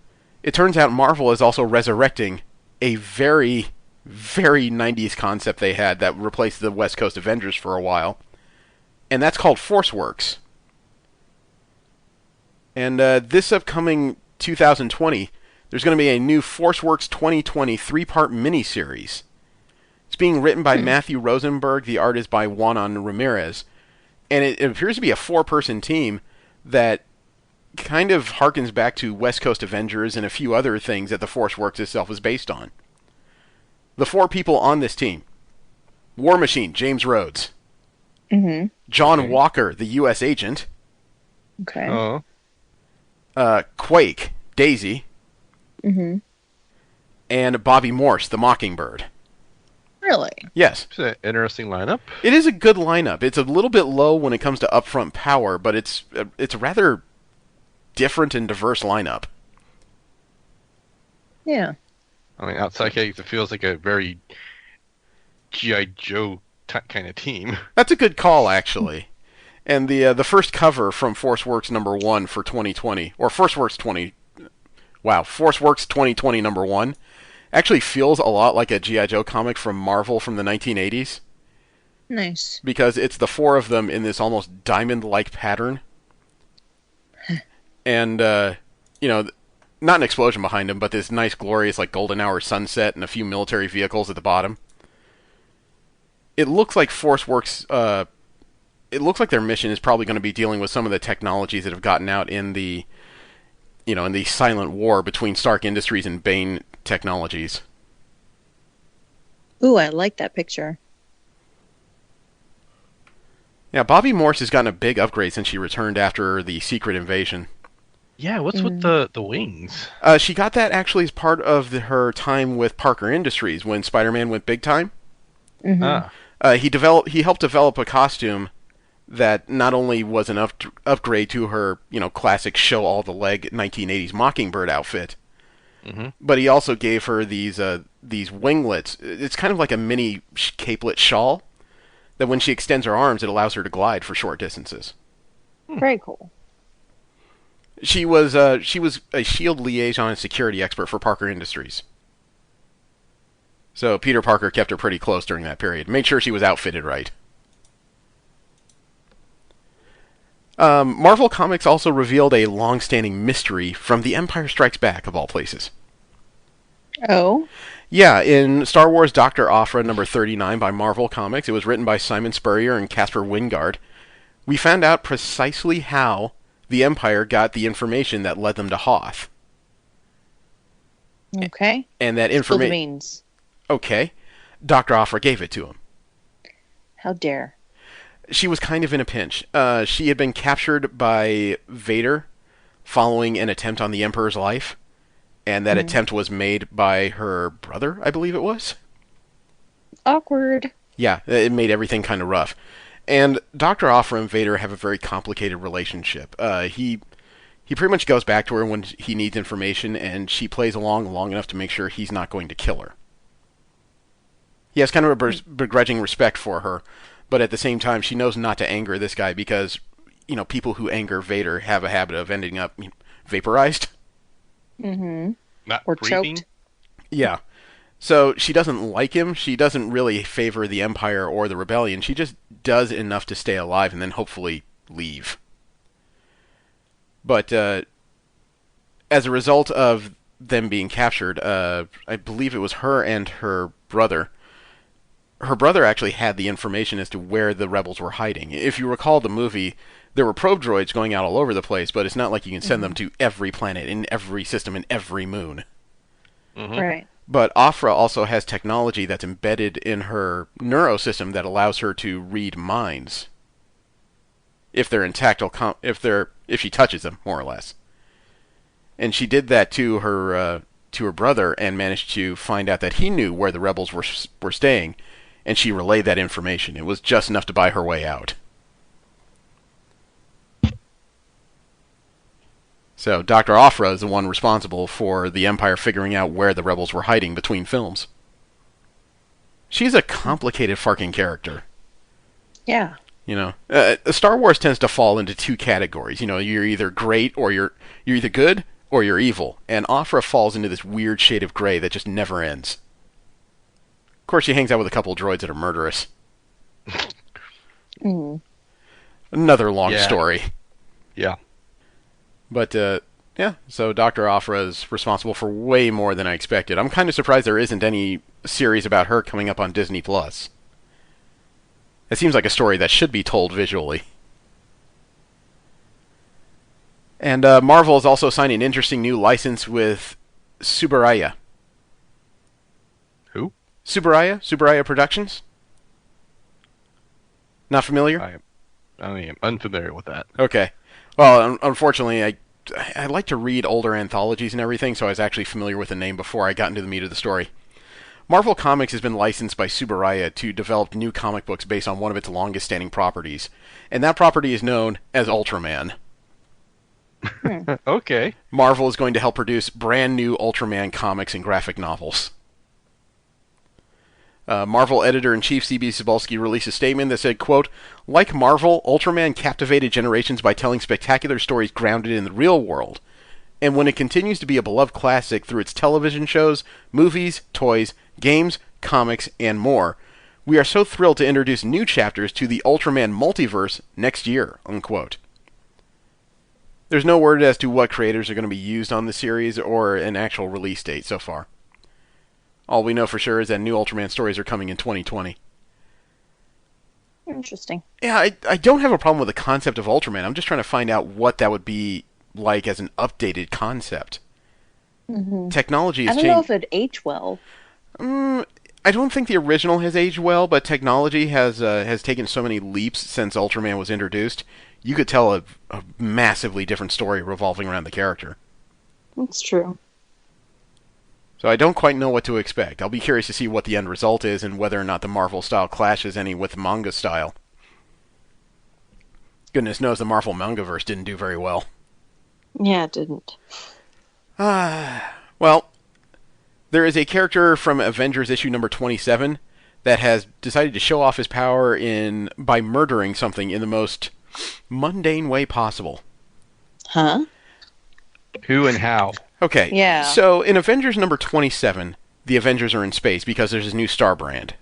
it turns out Marvel is also resurrecting a very, very 90s concept they had that replaced the West Coast Avengers for a while, and that's called ForceWorks. And this upcoming 2020, there's going to be a new ForceWorks 2020 three-part miniseries. It's being written by Matthew Rosenberg. The art is by Juanan Ramirez. And it appears to be a four-person team that kind of harkens back to West Coast Avengers and a few other things that the ForceWorks itself is based on. The four people on this team: War Machine, James Rhodes. John Walker, the U.S. agent. Okay. Oh. Quake, Daisy. And Bobby Morse, the Mockingbird. Really? Yes. It's an interesting lineup. It is a good lineup. It's a little bit low when it comes to upfront power, but it's a rather different and diverse lineup. Yeah. I mean, outside case, it feels like a very G.I. Joe kind of team. That's a good call, actually. And the first cover from ForceWorks number 1 for 2020, or ForceWorks 2020 number 1, actually feels a lot like a G.I. Joe comic from Marvel from the 1980s. Nice. Because it's the four of them in this almost diamond-like pattern. And, not an explosion behind them, but this nice, glorious, like, golden hour sunset and a few military vehicles at the bottom. It looks like ForceWorks, it looks like their mission is probably going to be dealing with some of the technologies that have gotten out in the silent war between Stark Industries and Bane Technologies. Ooh, I like that picture. Yeah, Bobby Morse has gotten a big upgrade since she returned after the Secret Invasion. Yeah, what's with the wings? She got that actually as part of her time with Parker Industries when Spider-Man went big time. Ah. He helped develop a costume that not only was an upgrade to her, classic show all the leg 1980s Mockingbird outfit, but he also gave her these winglets. It's kind of like a mini capelet shawl that when she extends her arms, it allows her to glide for short distances. Very cool. She was a SHIELD liaison and security expert for Parker Industries. So Peter Parker kept her pretty close during that period. Made sure she was outfitted right. Marvel Comics also revealed a long-standing mystery from The Empire Strikes Back, of all places. Oh? Yeah, in Star Wars Dr. Aphra number 39 by Marvel Comics, it was written by Simon Spurrier and Caspar Wingard. We found out precisely how the Empire got the information that led them to Hoth. Okay. And that Spill the information... beans. Okay. Dr. Aphra gave it to him. How dare. She was kind of in a pinch. She had been captured by Vader following an attempt on the Emperor's life, and that attempt was made by her brother, I believe it was. Awkward. Yeah, it made everything kind of rough. And Dr. Aphra and Vader have a very complicated relationship. He pretty much goes back to her when he needs information, and she plays along long enough to make sure he's not going to kill her. He has kind of a begrudging respect for her, but at the same time, she knows not to anger this guy because, people who anger Vader have a habit of ending up vaporized. Mm-hmm. Not Or breathing. choked. Yeah. So she doesn't like him. She doesn't really favor the Empire or the Rebellion. She just does enough to stay alive and then hopefully leave. But as a result of them being captured, I believe it was her and her brother. Her brother actually had the information as to where the rebels were hiding. If you recall the movie, there were probe droids going out all over the place, but it's not like you can send them to every planet, in every system, in every moon. Mm-hmm. Right. But Aphra also has technology that's embedded in her neurosystem that allows her to read minds. If they're in tactile, if she touches them, more or less. And she did that to her brother and managed to find out that he knew where the rebels were staying, and she relayed that information. It was just enough to buy her way out. So Dr. Aphra is the one responsible for the Empire figuring out where the rebels were hiding between films. She's a complicated fucking character. Yeah. Star Wars tends to fall into two categories. You're either great or you're either good or you're evil. And Aphra falls into this weird shade of gray that just never ends. Of course, she hangs out with a couple of droids that are murderous. Another long story. Yeah. But, so Dr. Aphra is responsible for way more than I expected. I'm kind of surprised there isn't any series about her coming up on Disney+. It seems like a story that should be told visually. And Marvel has also signed an interesting new license with Subaraya. Who? Subaraya Productions? Not familiar? I am unfamiliar with that. Okay. Well, unfortunately, I like to read older anthologies and everything, so I was actually familiar with the name before I got into the meat of the story. Marvel Comics has been licensed by Subaraya to develop new comic books based on one of its longest-standing properties, and that property is known as Ultraman. Okay. Marvel is going to help produce brand new Ultraman comics and graphic novels. Marvel editor-in-chief C.B. Cebulski released a statement that said, quote, "Like Marvel, Ultraman captivated generations by telling spectacular stories grounded in the real world. And when it continues to be a beloved classic through its television shows, movies, toys, games, comics, and more, we are so thrilled to introduce new chapters to the Ultraman multiverse next year," unquote. There's no word as to what creators are going to be used on the series or an actual release date so far. All we know for sure is that new Ultraman stories are coming in 2020. Interesting. Yeah, I don't have a problem with the concept of Ultraman. I'm just trying to find out what that would be like as an updated concept. Technology I has don't know changed. if it'd age well. I don't think the original has aged well, but technology has taken so many leaps since Ultraman was introduced. You could tell a massively different story revolving around the character. That's true. So I don't quite know what to expect. I'll be curious to see what the end result is and whether or not the Marvel style clashes any with manga style. Goodness knows the Marvel mangaverse didn't do very well. Yeah, it didn't. Well, there is a character from Avengers issue number 27 that has decided to show off his power by murdering something in the most mundane way possible. Huh? Who and how? Okay, Yeah. so in Avengers number 27, the Avengers are in space because there's this new star brand.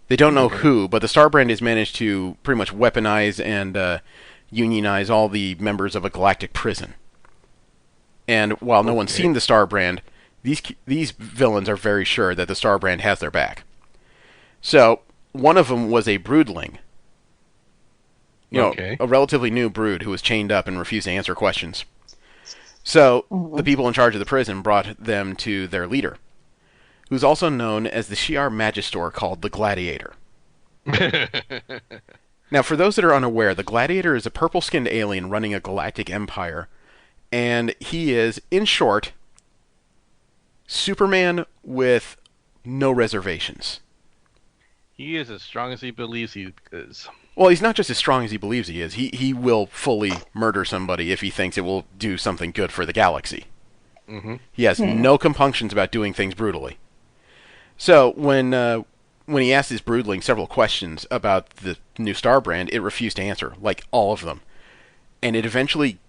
They don't know who, but the star brand has managed to pretty much weaponize and unionize all the members of a galactic prison. And while no one's seen the star brand, these villains are very sure that the star brand has their back. So, one of them was a broodling. A relatively new brood who was chained up and refused to answer questions. So, the people in charge of the prison brought them to their leader, who's also known as the Shi'ar Magister called the Gladiator. Now, for those that are unaware, the Gladiator is a purple-skinned alien running a galactic empire, and he is, in short, Superman with no reservations. He is as strong as he believes he is. Well, he's not just as strong as he believes he is. He will fully murder somebody if he thinks it will do something good for the galaxy. Mm-hmm. He has no compunctions about doing things brutally. So when he asked his broodling several questions about the new star brand, it refused to answer, like all of them. And it eventually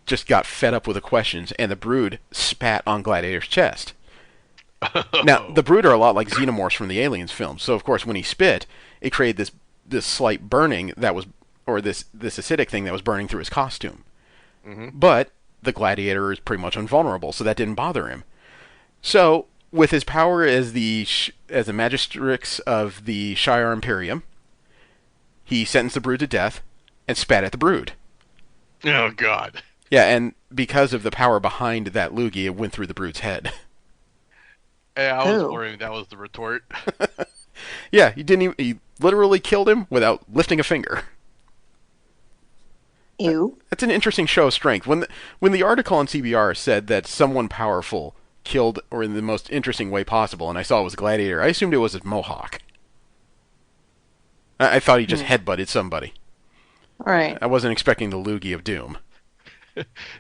just got fed up with the questions, and the brood spat on Gladiator's chest. Now, the brood are a lot like xenomorphs from the Aliens film, so of course when he spit, it created this slight burning that was, or this acidic thing that was burning through his costume. Mm-hmm. But the Gladiator is pretty much invulnerable, so that didn't bother him. So, with his power as the magistrix of the Shi'ar Imperium, he sentenced the brood to death and spat at the brood. Oh, God. Yeah, and because of the power behind that loogie, it went through the brood's head. Hey, I was Ew. worried that was the retort. Yeah, he literally killed him without lifting a finger. Ew. That's an interesting show of strength. When the article on CBR said that someone powerful killed, or in the most interesting way possible, and I saw it was a gladiator, I assumed it was a mohawk. I thought he just headbutted somebody. All right. I wasn't expecting the loogie of doom.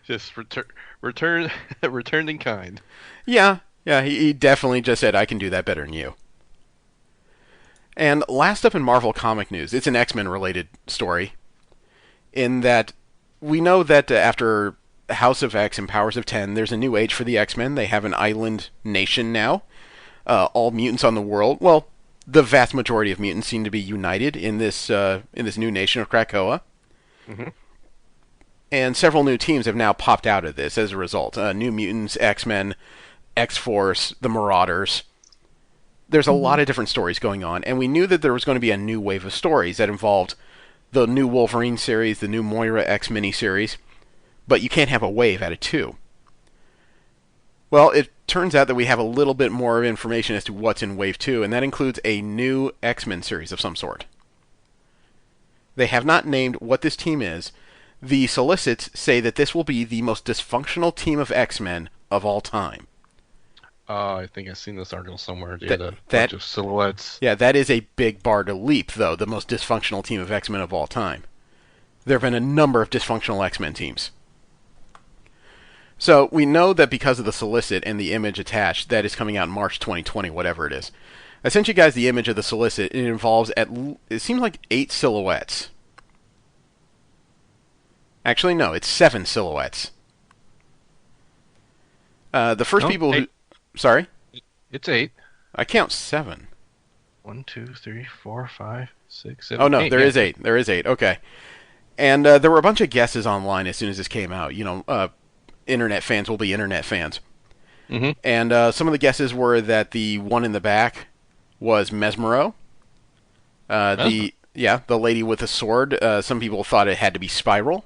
Just returned in kind. Yeah, he definitely just said, I can do that better than you. And last up in Marvel comic news, it's an X-Men related story, in that we know that after House of X and Powers of 10, there's a new age for the X-Men. They have an island nation now. All mutants on the world, well, the vast majority of mutants seem to be united in this new nation of Krakoa. Mm-hmm. And several new teams have now popped out of this as a result. New Mutants, X-Men, X-Force, the Marauders. There's a lot of different stories going on, and we knew that there was going to be a new wave of stories that involved the new Wolverine series, the new Moira X miniseries, but you can't have a wave out of two. Well, it turns out that we have a little bit more information as to what's in Wave 2, and that includes a new X-Men series of some sort. They have not named what this team is. The solicits say that this will be the most dysfunctional team of X-Men of all time. I think I've seen this article somewhere. They had a that- bunch of silhouettes. Yeah, that is a big bar to leap, though, the most dysfunctional team of X-Men of all time. There have been a number of dysfunctional X-Men teams. So, we know that because of the solicit and the image attached, that is coming out in March 2020, whatever it is. I sent you guys the image of the solicit, and it involves, it seems like 8 silhouettes. Actually, no, it's 7 silhouettes. The first people who... 8. Sorry? It's 8. I count 7. 1, 2, 3, 4, 5, 6, 7. Oh, no, 8, there yeah. is 8. There is 8, okay. And there were a bunch of guesses online as soon as this came out. You know, internet fans will be internet fans. Mm-hmm. And some of the guesses were that the one in the back was Mesmero. The lady with the sword. Some people thought it had to be Spiral.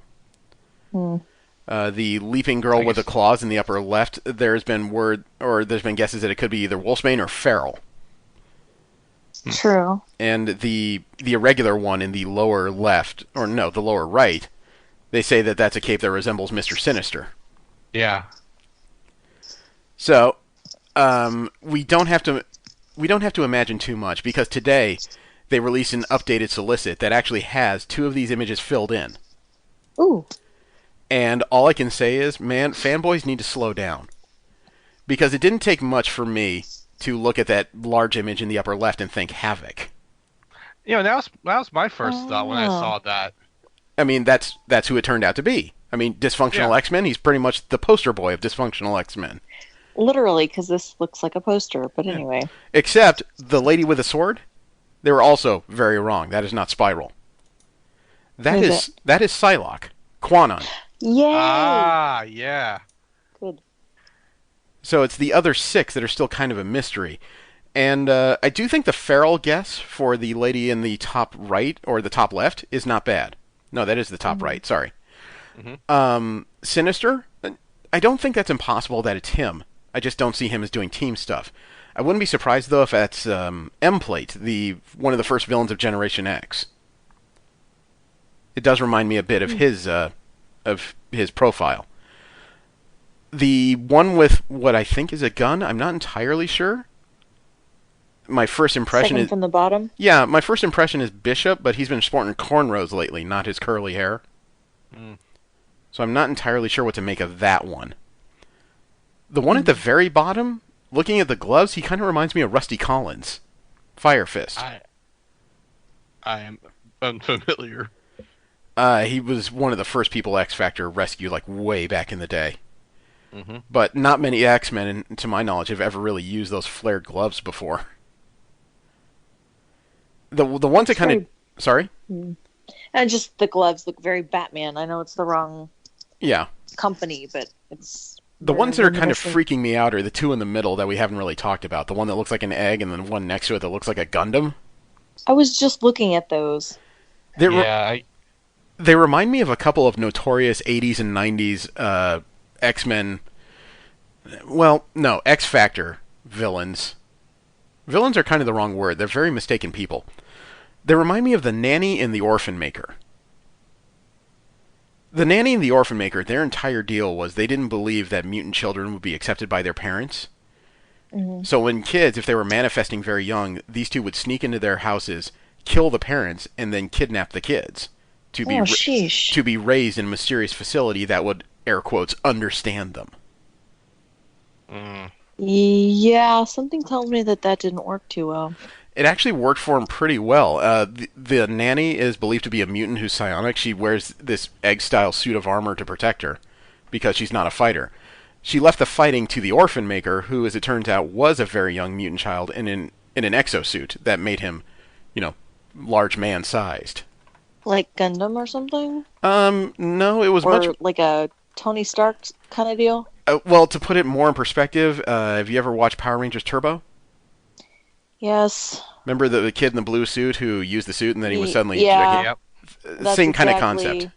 The leaping girl with the claws in the upper left. There's been guesses that it could be either Wolfsbane or Feral. True. And the irregular one in the lower left, or no, the lower right, they say that that's a cape that resembles Mr. Sinister. Yeah. So, we don't have to imagine too much, because today they released an updated solicit that actually has 2 of these images filled in. Ooh. And all I can say is, man, fanboys need to slow down. Because it didn't take much for me to look at that large image in the upper left and think Havoc. You know, that was my first thought when I saw that. I mean, that's who it turned out to be. I mean, dysfunctional X-Men, he's pretty much the poster boy of dysfunctional X-Men. Literally, because this looks like a poster. But anyway. Except the lady with the sword, they were also very wrong. That is not Spiral. That is Psylocke. Quanon. Yay! Ah, yeah. Good. So it's the other 6 that are still kind of a mystery. And I do think the Feral guess for the lady in the top right, or the top left, is not bad. No, that is the top right, sorry. Mm-hmm. Sinister, I don't think that's impossible that it's him. I just don't see him as doing team stuff. I wouldn't be surprised though if that's M-Plate, the one of the first villains of Generation X. It does remind me a bit of his profile. The one with what I think is a gun, I'm not entirely sure. My first impression Second from the bottom. Yeah, my first impression is Bishop, but he's been sporting cornrows lately, not his curly hair. So I'm not entirely sure what to make of that one. The one at the very bottom, looking at the gloves, he kind of reminds me of Rusty Collins. Fire Fist. I am unfamiliar. He was one of the first people X Factor rescued, like, way back in the day. But not many X-Men, to my knowledge, have ever really used those flared gloves before. The ones that kind of... Sorry? And just the gloves look very Batman. I know it's the wrong company, but it's... The ones that are kind of freaking me out are the two in the middle that we haven't really talked about. The one that looks like an egg and then the one next to it that looks like a Gundam. I was just looking at those. They remind me of a couple of notorious 80s and 90s X-Men... Well, no, X-Factor villains. Villains are kind of the wrong word. They're very mistaken people. They remind me of the Nanny and the Orphan Maker. The Nanny and the Orphan Maker, their entire deal was they didn't believe that mutant children would be accepted by their parents. So when kids, if they were manifesting very young, these two would sneak into their houses, kill the parents, and then kidnap the kids to be raised in a mysterious facility that would, air quotes, understand them. Yeah, something tells me that didn't work too well. It actually worked for him pretty well. The Nanny is believed to be a mutant who's psionic. She wears this egg-style suit of armor to protect her because she's not a fighter. She left the fighting to the Orphan Maker, who, as it turns out, was a very young mutant child in an exosuit that made him, large man-sized. Like Gundam or something? No, it was much... like a Tony Stark kind of deal? Well, to put it more in perspective, have you ever watched Power Rangers Turbo? Yes. Remember the kid in the blue suit who used the suit and then he was suddenly... Yep. Same kind of concept.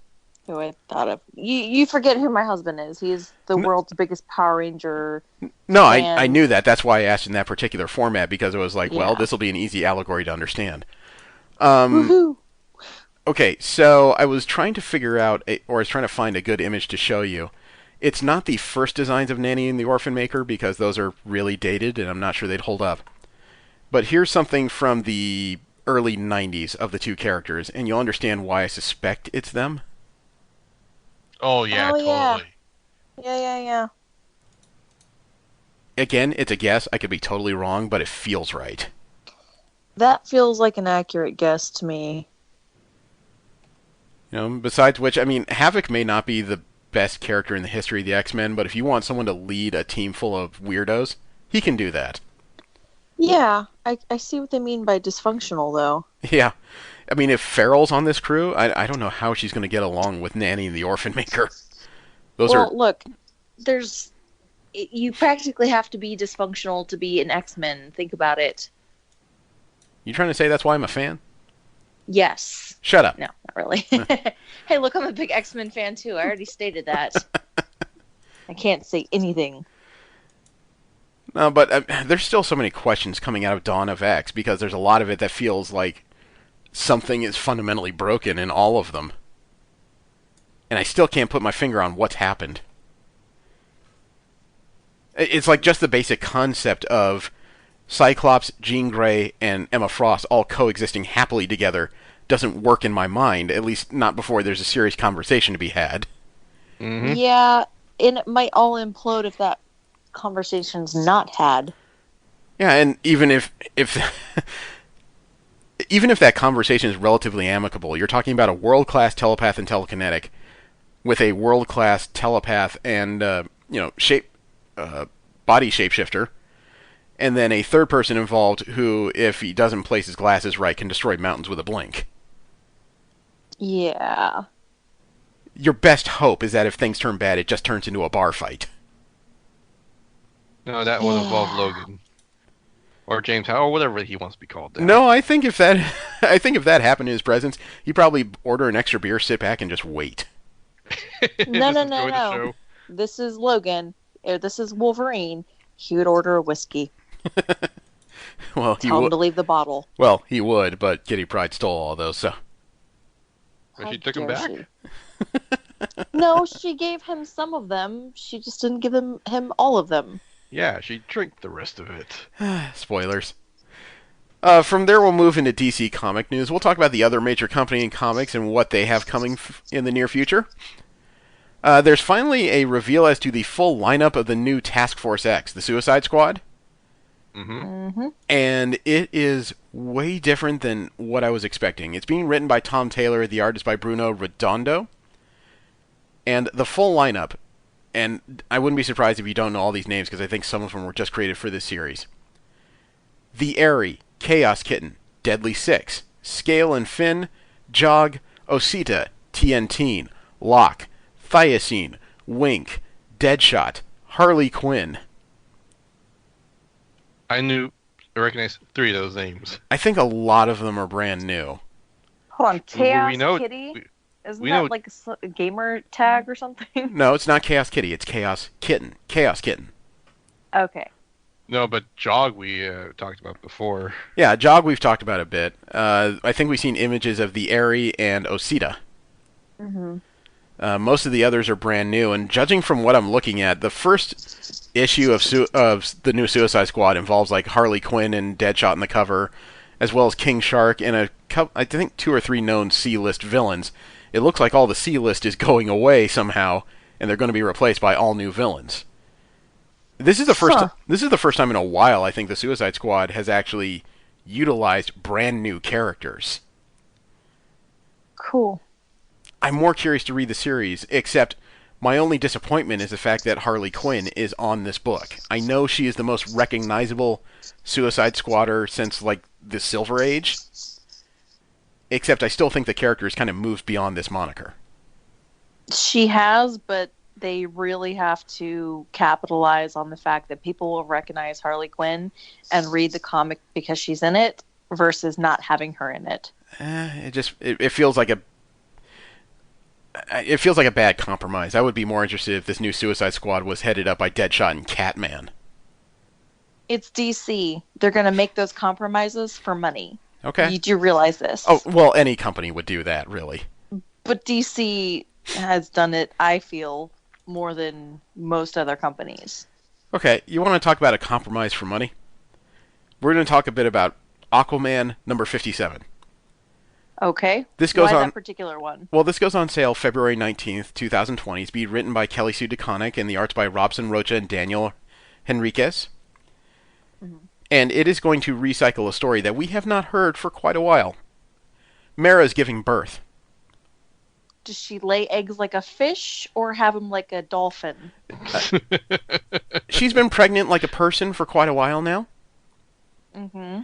Who I thought of. You forget who my husband is. He's the world's biggest Power Ranger. No, I knew that. That's why I asked in that particular format, because it was like, well, this will be an easy allegory to understand. Woohoo! Okay, so I was trying to figure out, or I was trying to find a good image to show you. It's not the first designs of Nanny and the Orphan Maker, because those are really dated, and I'm not sure they'd hold up. But here's something from the early 90s of the two characters, and you'll understand why I suspect it's them. Oh, yeah, totally. Yeah. Again, it's a guess. I could be totally wrong, but it feels right. That feels like an accurate guess to me. Besides which, I mean, Havoc may not be the best character in the history of the X-Men, but if you want someone to lead a team full of weirdos, he can do that. Yeah, I see what they mean by dysfunctional, though. Yeah. I mean, if Farrell's on this crew, I don't know how she's going to get along with Nanny and the Orphan Maker. Look, you practically have to be dysfunctional to be an X-Men. Think about it. You trying to say that's why I'm a fan? Yes. Shut up. No, not really. Hey, look, I'm a big X-Men fan, too. I already stated that. I can't say anything. No, but there's still so many questions coming out of Dawn of X, because there's a lot of it that feels like something is fundamentally broken in all of them. And I still can't put my finger on what's happened. It's like just the basic concept of Cyclops, Jean Grey, and Emma Frost all coexisting happily together doesn't work in my mind, at least not before there's a serious conversation to be had. Mm-hmm. Yeah, and it might all implode if that conversation's not had. Yeah, and even if even if that conversation is relatively amicable, you're talking about a world-class telepath and telekinetic with a world-class telepath and body shapeshifter, and then a third person involved who, if he doesn't place his glasses right, can destroy mountains with a blink. Yeah. Your best hope is that if things turn bad, it just turns into a bar fight. No, that would involve Logan. Or James Howard, or whatever he wants to be called. Now. No, I think if that happened in his presence, he'd probably order an extra beer, sit back, and just wait. No. This is Logan. This is Wolverine. he would order a whiskey. Well, he Tell him would. to leave the bottle. Well, he would, but Kitty Pryde stole all those. So But How she took him dare back? she? No, she gave him some of them. She just didn't give him all of them. Yeah, she drank the rest of it. spoilers. From there, we'll move into DC comic news. We'll talk about the other major company in comics and what they have coming in the near future. There's finally a reveal as to the full lineup of the new Task Force X, the Suicide Squad. Mm-hmm. And it is way different than what I was expecting. It's being written by Tom Taylor, the art is by Bruno Redondo. And the full lineup, and I wouldn't be surprised if you don't know all these names because I think some of them were just created for this series. The Airy, Chaos Kitten, Deadly Six, Scale and Finn, Jog, Osita, TNT, Locke, Thylacine, Wink, Deadshot, Harley Quinn. I recognized 3 of those names. I think a lot of them are brand new. Hold on, Chaos We know- Kitty? Isn't we that know- like a gamer tag or something? No, it's not Chaos Kitty, it's Chaos Kitten. Chaos Kitten. Okay. No, but Jog we talked about before. Yeah, Jog we've talked about a bit. I think we've seen images of the Airy and Osita. Mm-hmm. Most of the others are brand new, and judging from what I'm looking at, the first issue of the new Suicide Squad involves like Harley Quinn and Deadshot in the cover, as well as King Shark and I think 2 or 3 known C-list villains. It looks like all the C-list is going away somehow, and they're going to be replaced by all new villains. This is the first. Huh. This is the first time in a while I think the Suicide Squad has actually utilized brand new characters. Cool. I'm more curious to read the series, except my only disappointment is the fact that Harley Quinn is on this book. I know she is the most recognizable Suicide Squatter since, like, the Silver Age, except I still think the character has kind of moved beyond this moniker. She has, but they really have to capitalize on the fact that people will recognize Harley Quinn and read the comic because she's in it versus not having her in it. It feels like a bad compromise. I would be more interested if this new Suicide Squad was headed up by Deadshot and Catman. It's DC. They're going to make those compromises for money. Okay. You do realize this. Oh, well, any company would do that, really. But DC has done it, I feel, more than most other companies. Okay, you want to talk about a compromise for money? We're going to talk a bit about Aquaman number 57. Okay. This goes Why on. that particular one? Well, this goes on sale February 19th, 2020. It's being written by Kelly Sue DeConnick, and the art's by Robson Rocha and Daniel Henriquez. Mm-hmm. And it is going to recycle a story that we have not heard for quite a while. Mara is giving birth. Does she lay eggs like a fish or have them like a dolphin? She's been pregnant like a person for quite a while now. Mm-hmm.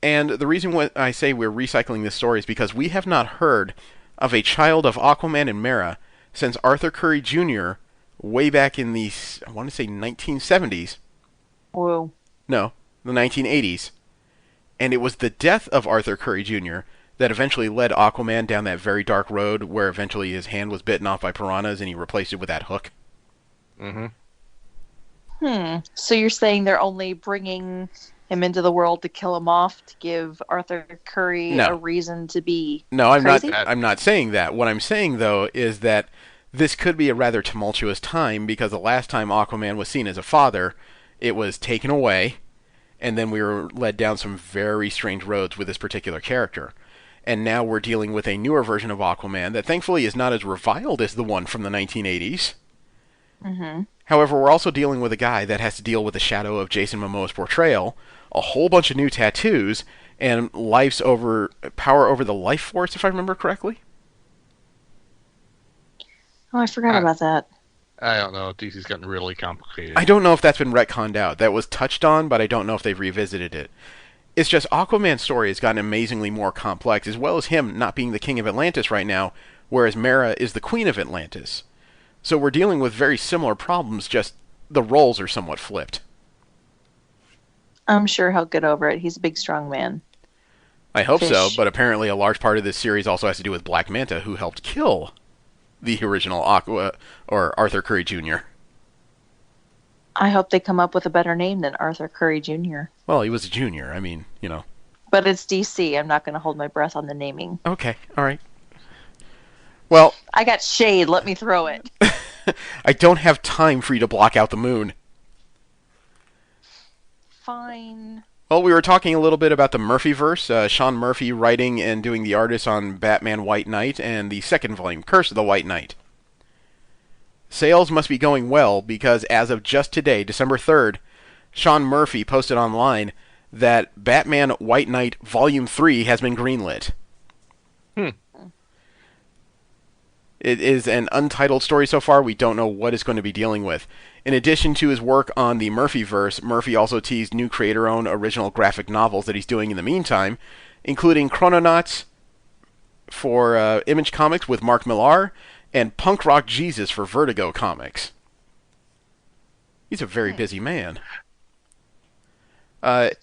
And the reason why I say we're recycling this story is because we have not heard of a child of Aquaman and Mara since Arthur Curry Jr. way back in the, I want to say 1970s. Whoa. No, the 1980s. And it was the death of Arthur Curry Jr. that eventually led Aquaman down that very dark road where eventually his hand was bitten off by piranhas and he replaced it with that hook. Mm-hmm. So you're saying they're only bringing him into the world to kill him off to give Arthur Curry a reason to be No, I'm crazy? not. I'm not saying that. What I'm saying though is that this could be a rather tumultuous time because the last time Aquaman was seen as a father, it was taken away, and then we were led down some very strange roads with this particular character. And now we're dealing with a newer version of Aquaman that thankfully is not as reviled as the one from the 1980s. Mm-hmm. However, we're also dealing with a guy that has to deal with the shadow of Jason Momoa's portrayal, a whole bunch of new tattoos, and power over the life force, if I remember correctly. Oh, I forgot about that. I don't know. DC's gotten really complicated. I don't know if that's been retconned out. That was touched on, but I don't know if they've revisited it. It's just Aquaman's story has gotten amazingly more complex, as well as him not being the king of Atlantis right now, whereas Mara is the queen of Atlantis. So we're dealing with very similar problems, just the roles are somewhat flipped. I'm sure he'll get over it. He's a big, strong man. I hope so, Fish. but apparently a large part of this series also has to do with Black Manta, who helped kill the original Arthur Curry Jr. I hope they come up with a better name than Arthur Curry Jr. Well, he was a junior. I mean, you know. But it's DC. I'm not going to hold my breath on the naming. Okay, all right. Well, I got shade. Let me throw it. I don't have time for you to block out the moon. Fine. Well, we were talking a little bit about the Murphyverse. Sean Murphy writing and doing the artists on Batman White Knight and the second volume, Curse of the White Knight. Sales must be going well because as of just today, December 3rd, Sean Murphy posted online that Batman White Knight Volume 3 has been greenlit. It is an untitled story so far. We don't know what it's going to be dealing with. In addition to his work on the Murphyverse, Murphy also teased new creator-owned original graphic novels that he's doing in the meantime, including Chrononauts for Image Comics with Mark Millar and Punk Rock Jesus for Vertigo Comics. He's a very busy man.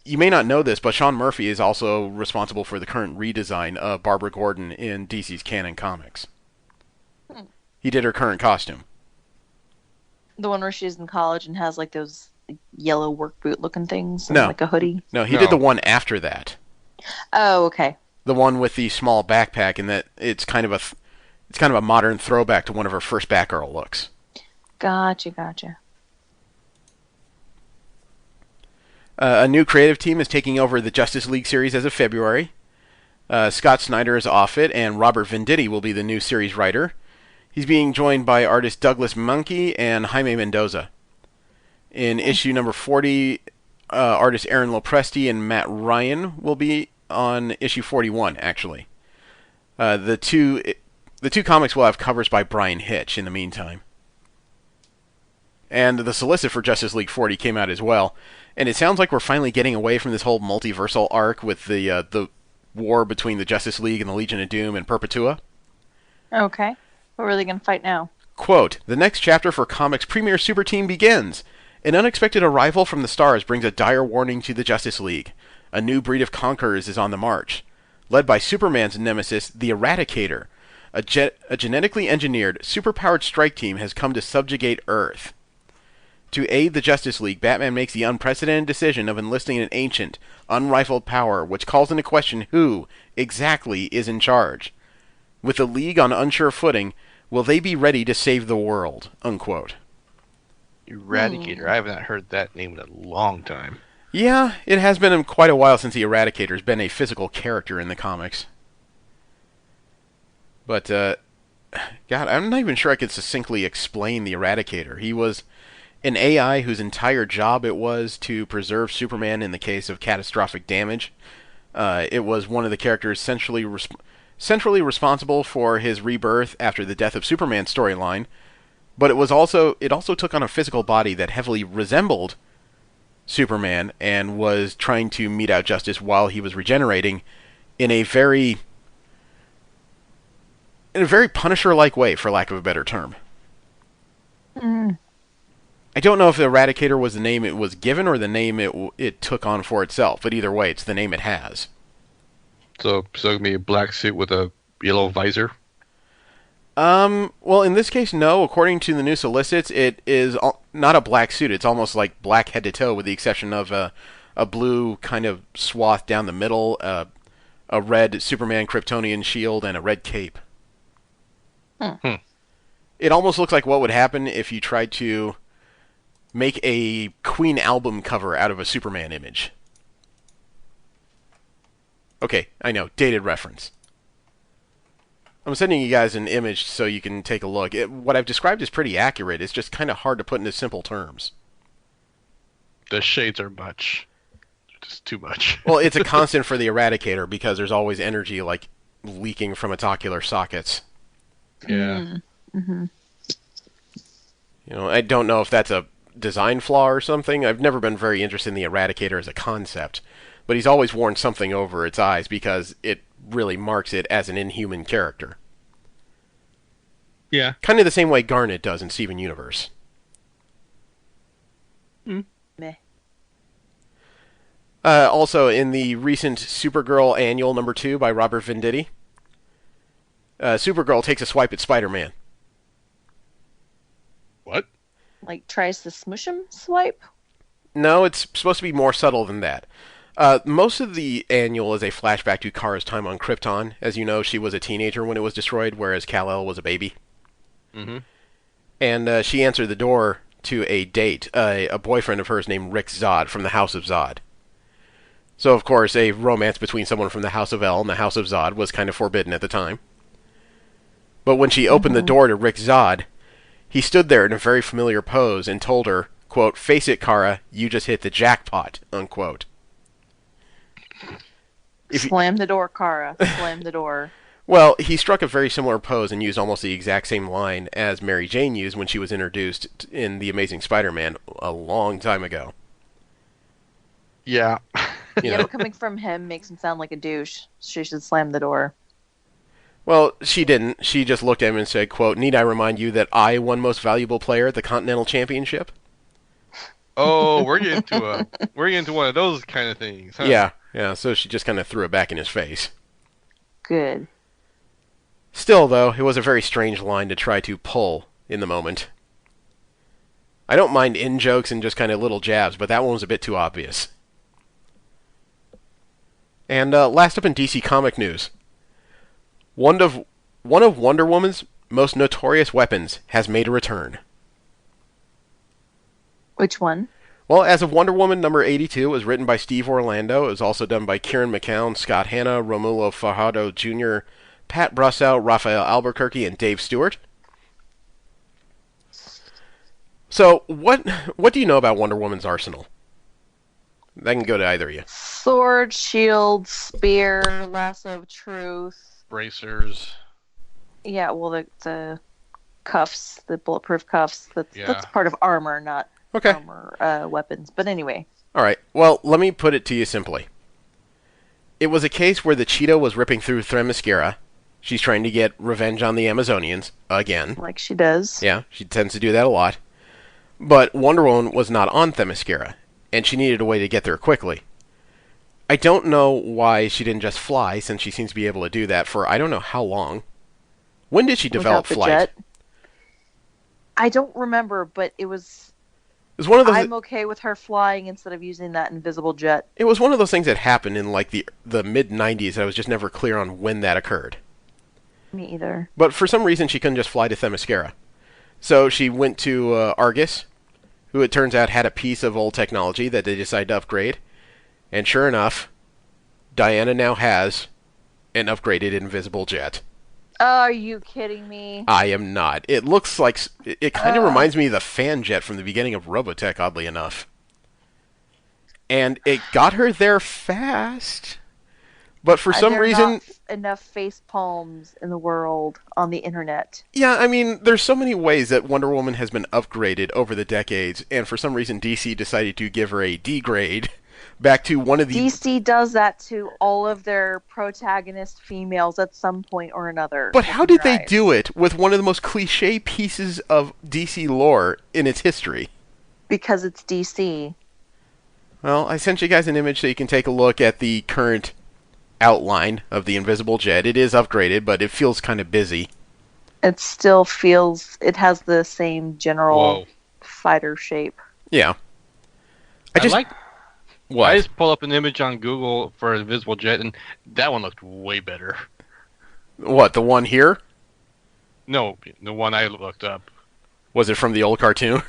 You may not know this, but Sean Murphy is also responsible for the current redesign of Barbara Gordon in DC's Canon Comics. He did her current costume. The one where she's in college and has like those yellow work boot looking things and No. like a hoodie. No, he did the one after that. Oh, okay. The one with the small backpack, and that it's kind of a modern throwback to one of her first Batgirl looks. Gotcha. A new creative team is taking over the Justice League series as of February. Scott Snyder is off it, and Robert Venditti will be the new series writer. He's being joined by artist Douglas Monkey and Jaime Mendoza. In issue number 40, artists Aaron Lopresti and Matt Ryan will be on issue 41, actually. The two comics will have covers by Brian Hitch in the meantime. And the solicit for Justice League 40 came out as well. And it sounds like we're finally getting away from this whole multiversal arc with the war between the Justice League and the Legion of Doom and Perpetua. Okay. What are they going to fight now? Quote, the next chapter for Comics' premier super team begins. An unexpected arrival from the stars brings a dire warning to the Justice League. A new breed of conquerors is on the march. Led by Superman's nemesis, the Eradicator, a genetically engineered, superpowered strike team has come to subjugate Earth. To aid the Justice League, Batman makes the unprecedented decision of enlisting an ancient, unrivaled power which calls into question who, exactly, is in charge. With the League on unsure footing, will they be ready to save the world? Unquote. Eradicator. I haven't heard that name in a long time. Yeah, it has been quite a while since the Eradicator's been a physical character in the comics. But, God, I'm not even sure I could succinctly explain the Eradicator. He was an AI whose entire job it was to preserve Superman in the case of catastrophic damage. It was one of the characters centrally responsible for his rebirth after the Death of Superman storyline, but it also took on a physical body that heavily resembled Superman and was trying to mete out justice while he was regenerating in a very Punisher-like way, for lack of a better term. I don't know if the Eradicator was the name it was given or the name it took on for itself, but either way, it's the name it has. So it's going to be a black suit with a yellow visor? Well, in this case, no. According to the new solicits, it is not a black suit. It's almost like black head to toe, with the exception of a blue kind of swath down the middle, a red Superman Kryptonian shield, and a red cape. It almost looks like what would happen if you tried to make a Queen album cover out of a Superman image. Okay, I know, dated reference. I'm sending you guys an image so you can take a look. What I've described is pretty accurate. It's just kind of hard to put into simple terms. The shades are much. Just too much. Well, it's a constant for the Eradicator because there's always energy like leaking from its ocular sockets. Yeah. Mm-hmm. You know, I don't know if that's a design flaw or something. I've never been very interested in the Eradicator as a concept, but he's always worn something over its eyes because it really marks it as an inhuman character. Yeah. Kind of the same way Garnet does in Steven Universe. Meh. Also, in the recent Supergirl Annual number 2 by Robert Venditti, Supergirl takes a swipe at Spider-Man. What? Like tries to smush him, swipe. No, it's supposed to be more subtle than that. Most of the annual is a flashback to Kara's time on Krypton. As you know, she was a teenager when it was destroyed, whereas Kal-El was a baby. Mm-hmm. And she answered the door to a date, a boyfriend of hers named Rick Zod from the House of Zod. So, of course, a romance between someone from the House of El and the House of Zod was kind of forbidden at the time. But when she opened the door to Rick Zod, he stood there in a very familiar pose and told her, quote, "Face it, Kara, you just hit the jackpot," unquote. Slam the door, Kara. Slam the door. Well, he struck a very similar pose and used almost the exact same line as Mary Jane used when she was introduced in The Amazing Spider-Man a long time ago. Yeah. Yeah, but coming from him makes him sound like a douche. She should slam the door. Well, she didn't. She just looked at him and said, quote, "Need I remind you that I won most valuable player at the Continental Championship?" Oh, we're getting to one of those kind of things, huh? Yeah, so she just kind of threw it back in his face. Good. Still, though, it was a very strange line to try to pull in the moment. I don't mind in-jokes and just kind of little jabs, but that one was a bit too obvious. And last up in DC Comic news. One of Wonder Woman's most notorious weapons has made a return. Which one? Well, as of Wonder Woman number 82, it was written by Steve Orlando. It was also done by Kieran McKeown, Scott Hanna, Romulo Fajardo Jr., Pat Brossow, Raphael Albuquerque, and Dave Stewart. So, what do you know about Wonder Woman's arsenal? That can go to either of you. Sword, shield, spear, lasso of truth. Bracers. Yeah, well, the cuffs, the bulletproof cuffs. That's part of armor, not armor weapons. But anyway. All right. Well, let me put it to you simply. It was a case where the Cheetah was ripping through Themyscira. She's trying to get revenge on the Amazonians again. Like she does. Yeah, she tends to do that a lot. But Wonder Woman was not on Themyscira, and she needed a way to get there quickly. I don't know why she didn't just fly, since she seems to be able to do that for I don't know how long. When did she develop flight? Jet? I don't remember, but it was one of those. I'm okay with her flying instead of using that invisible jet. It was one of those things that happened in like the mid '90s. I was just never clear on when that occurred. Me either. But for some reason, she couldn't just fly to Themyscira. So she went to Argus, who it turns out had a piece of old technology that they decided to upgrade. And sure enough, Diana now has an upgraded invisible jet. Are you kidding me? I am not. It looks like... It kind of reminds me of the fan jet from the beginning of Robotech, oddly enough. And it got her there fast. But for some reason... Not enough face palms in the world on the internet. Yeah, I mean, there's so many ways that Wonder Woman has been upgraded over the decades, and for some reason DC decided to give her a D grade back to one of the... DC does that to all of their protagonist females at some point or another. But how did they do it with one of the most cliche pieces of DC lore in its history? Because it's DC. Well, I sent you guys an image so you can take a look at the current outline of the invisible jet. It is upgraded, but it feels kind of busy. It still feels... It has the same general fighter shape. Yeah. I just What? pulled up an image on Google for an invisible jet, and that one looked way better. What, the one here? No, the one I looked up. Was it from the old cartoon?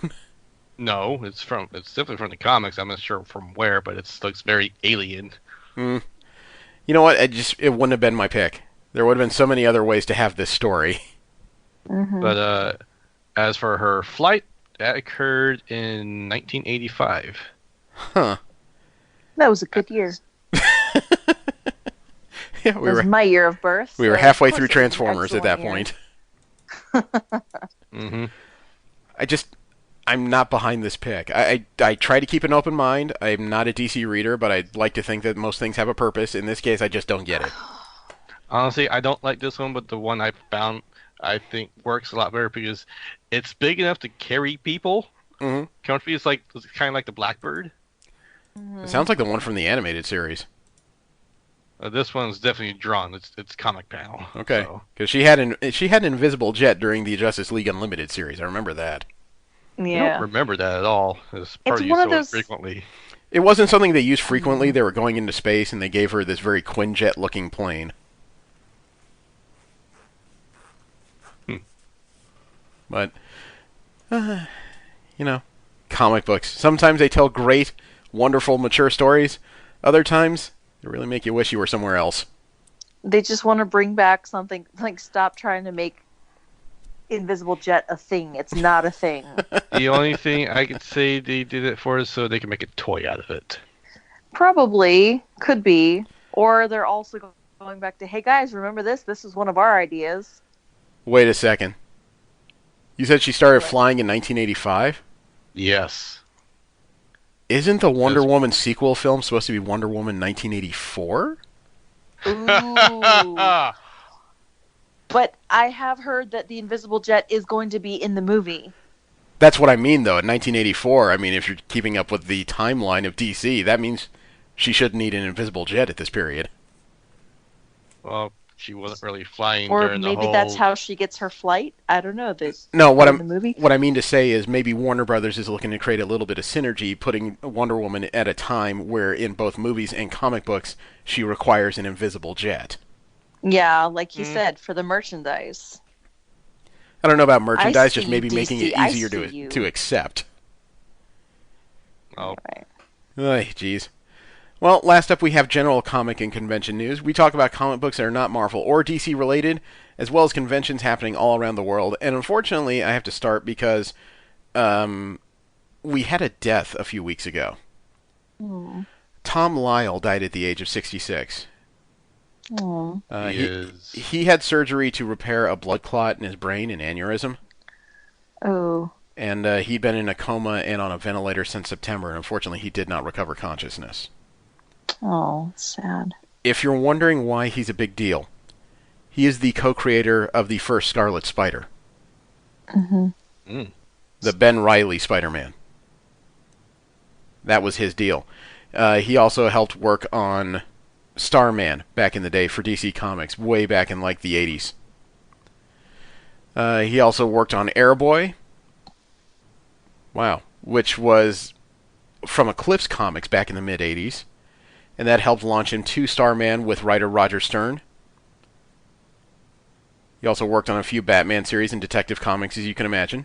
No, it's definitely from the comics. I'm not sure from where, but it looks very alien. You know what? It wouldn't have been my pick. There would have been so many other ways to have this story. Mm-hmm. But as for her flight, that occurred in 1985. Huh. That was a good year. Yeah, That was my year of birth. We were halfway through Transformers at that point. Mm-hmm. I'm not behind this pick. I try to keep an open mind. I'm not a DC reader, but I'd like to think that most things have a purpose. In this case, I just don't get it. Honestly, I don't like this one, but the one I found I think works a lot better because it's big enough to carry people. Mm-hmm. Comfy is kind of like the Blackbird. Mm-hmm. It sounds like the one from the animated series. This one's definitely drawn. It's comic panel. Okay, because she had an invisible jet during the Justice League Unlimited series. I remember that. I don't Yeah. remember that at all. This It's part one used of so those. infrequently. It wasn't something they used frequently. Mm, They were going into space, and they gave her this very Quinjet-looking plane. Hmm. But, you know, comic books. Sometimes they tell great, wonderful, mature stories. Other times, they really make you wish you were somewhere else. they just want to bring back something like stop trying to make Invisible Jet a thing. It's not a thing. The only thing I could say they did it for is so they can make a toy out of it. Probably could be, or they're also going back to, hey guys, remember this? This is one of our ideas. Wait a second. You said she started What? flying in 1985? Yes. Isn't the Wonder That's- Woman sequel film supposed to be Wonder Woman 1984? Ooh. But I have heard that the Invisible Jet is going to be in the movie. That's what I mean, though. In 1984, I mean, if you're keeping up with the timeline of DC, that means she shouldn't need an invisible jet at this period. Well, she wasn't really flying Or during the maybe whole... that's how she gets her flight. I don't know. No, In the movie. what I mean to say is maybe Warner Brothers is looking to create a little bit of synergy, putting Wonder Woman at a time where in both movies and comic books she requires an invisible jet. Yeah, like you said, for the merchandise. I don't know about merchandise, see just you, maybe DC. making it I easier see you. to accept. Oh, Right. Ay, jeez. Well, last up we have general comic and convention news. We talk about comic books that are not Marvel or DC related, as well as conventions happening all around the world. And unfortunately, I have to start because we had a death a few weeks ago. Hmm. Tom Lyle died at the age of 66. Oh. He had surgery to repair a blood clot in his brain, an aneurysm. Oh. And he'd been in a coma and on a ventilator since September, and unfortunately he did not recover consciousness. Oh, sad. If you're wondering why he's a big deal, he is the co-creator of the first Scarlet Spider, Mm-hmm. the Ben Reilly Spider-Man. That was his deal. He also helped work on Starman back in the day for DC Comics, way back in like the 80s. He also worked on Airboy. Wow. Which was from Eclipse Comics back in the mid-80s. And that helped launch him to Starman with writer Roger Stern. He also worked on a few Batman series and Detective Comics, as you can imagine.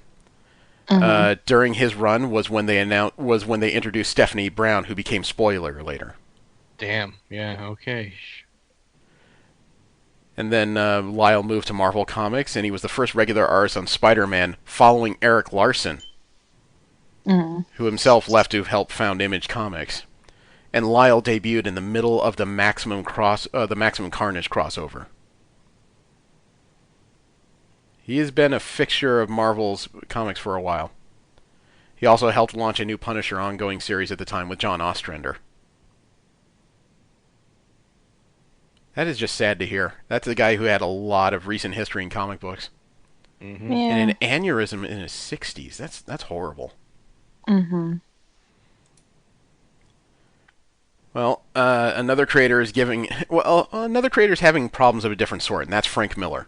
Mm-hmm. During his run was when they introduced Stephanie Brown, who became Spoiler later. damn. Yeah, okay. And then Lyle moved to Marvel Comics, and he was the first regular artist on Spider-Man, following Eric Larson, who himself left to help found Image Comics. And Lyle debuted in the middle of the Maximum Carnage crossover. He has been a fixture of Marvel's comics for a while. He also helped launch a new Punisher ongoing series at the time with John Ostrander. That is just sad to hear. That's a guy who had a lot of recent history in comic books. Mm-hmm. Yeah. And an aneurysm in his 60s. That's horrible. Mm-hmm. Well, another creator is having problems of a different sort, and that's Frank Miller.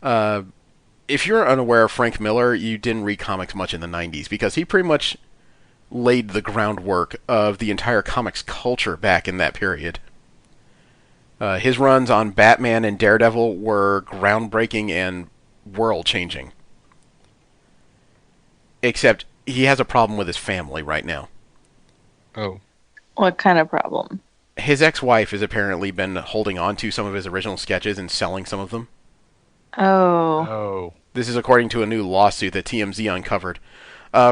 If you're unaware of Frank Miller, you didn't read comics much in the 90s, because he pretty much laid the groundwork of the entire comics culture back in that period. His runs on Batman and Daredevil were groundbreaking and world-changing. Except he has a problem with his family right now. Oh. What kind of problem? His ex-wife has apparently been holding on to some of his original sketches and selling some of them. Oh. Oh. This is according to a new lawsuit that TMZ uncovered.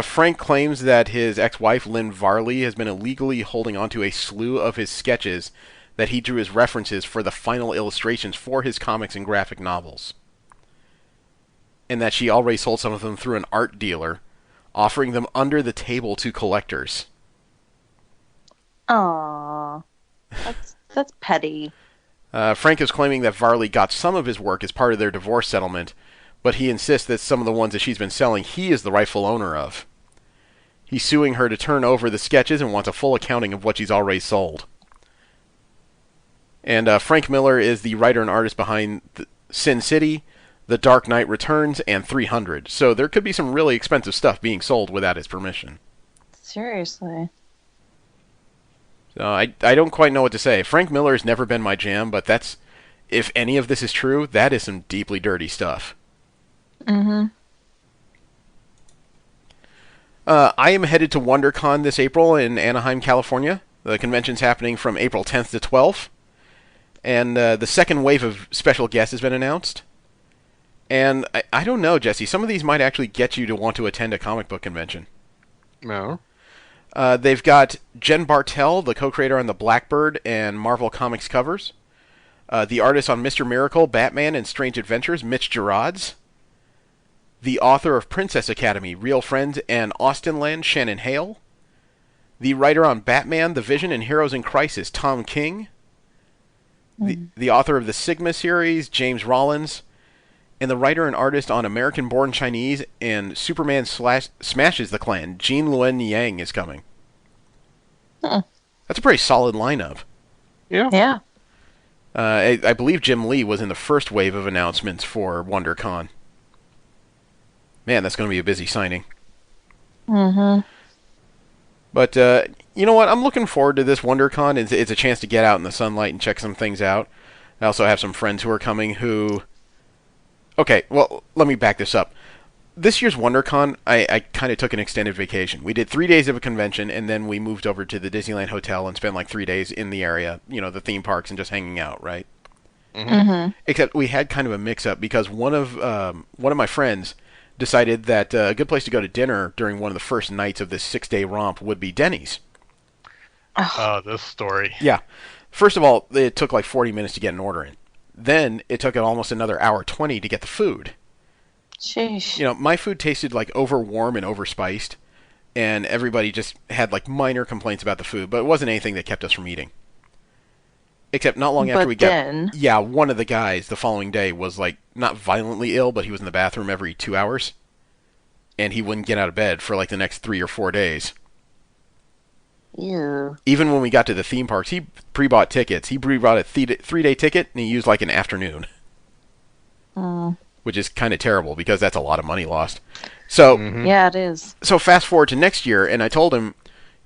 Frank claims that his ex-wife, Lynn Varley, has been illegally holding onto a slew of his sketches that he drew as references for the final illustrations for his comics and graphic novels. And that she already sold some of them through an art dealer, offering them under the table to collectors. Aw. That's petty. Frank is claiming that Varley got some of his work as part of their divorce settlement, but he insists that some of the ones that she's been selling he is the rightful owner of. He's suing her to turn over the sketches and wants a full accounting of what she's already sold. And Frank Miller is the writer and artist behind Sin City, The Dark Knight Returns, and 300. So there could be some really expensive stuff being sold without his permission. Seriously. So I don't quite know what to say. Frank Miller's never been my jam, but that's, if any of this is true, that is some deeply dirty stuff. Mm-hmm. I am headed to WonderCon this April in Anaheim, California. The convention's happening from April 10th to 12th. And the second wave of special guests has been announced. And I don't know, Jesse. Some of these might actually get you to want to attend a comic book convention. No. They've got Jen Bartel, the co-creator on the Blackbird and Marvel Comics covers. The artist on Mr. Miracle, Batman, and Strange Adventures, Mitch Gerads. The author of Princess Academy, Real Friends, and Austenland, Shannon Hale. The writer on Batman, The Vision, and Heroes in Crisis, Tom King. The author of the Sigma series, James Rollins. And the writer and artist on American Born Chinese and Superman Smashes the Klan, Jean Luen Yang, is coming. Huh. That's a pretty solid lineup. Yeah. Yeah. I believe Jim Lee was in the first wave of announcements for WonderCon. Man, that's going to be a busy signing. Mm-hmm. But, you know what? I'm looking forward to this WonderCon. It's a chance to get out in the sunlight and check some things out. I also have some friends who are coming who... Okay, well, let me back this up. This year's WonderCon, I kind of took an extended vacation. We did 3 days of a convention, and then we moved over to the Disneyland Hotel and spent like 3 days in the area, the theme parks, and just hanging out, right? Mm-hmm. Except we had kind of a mix-up because one of my friends decided that a good place to go to dinner during one of the first nights of this 6-day romp would be Denny's. Oh, this story. Yeah. First of all, it took like 40 minutes to get an order in. Then it took almost another hour 20 to get the food. Sheesh. My food tasted like over warm and overspiced, and everybody just had like minor complaints about the food, but it wasn't anything that kept us from eating. Except not long after we got... Yeah, one of the guys the following day was like not violently ill, but he was in the bathroom every 2 hours, and he wouldn't get out of bed for like the next 3 or 4 days. Ew. Even when we got to the theme parks, he pre-bought tickets. He pre-bought a 3-day ticket, and he used like an afternoon. Which is kind of terrible, because that's a lot of money lost. So Yeah, it is. So fast forward to next year, and I told him,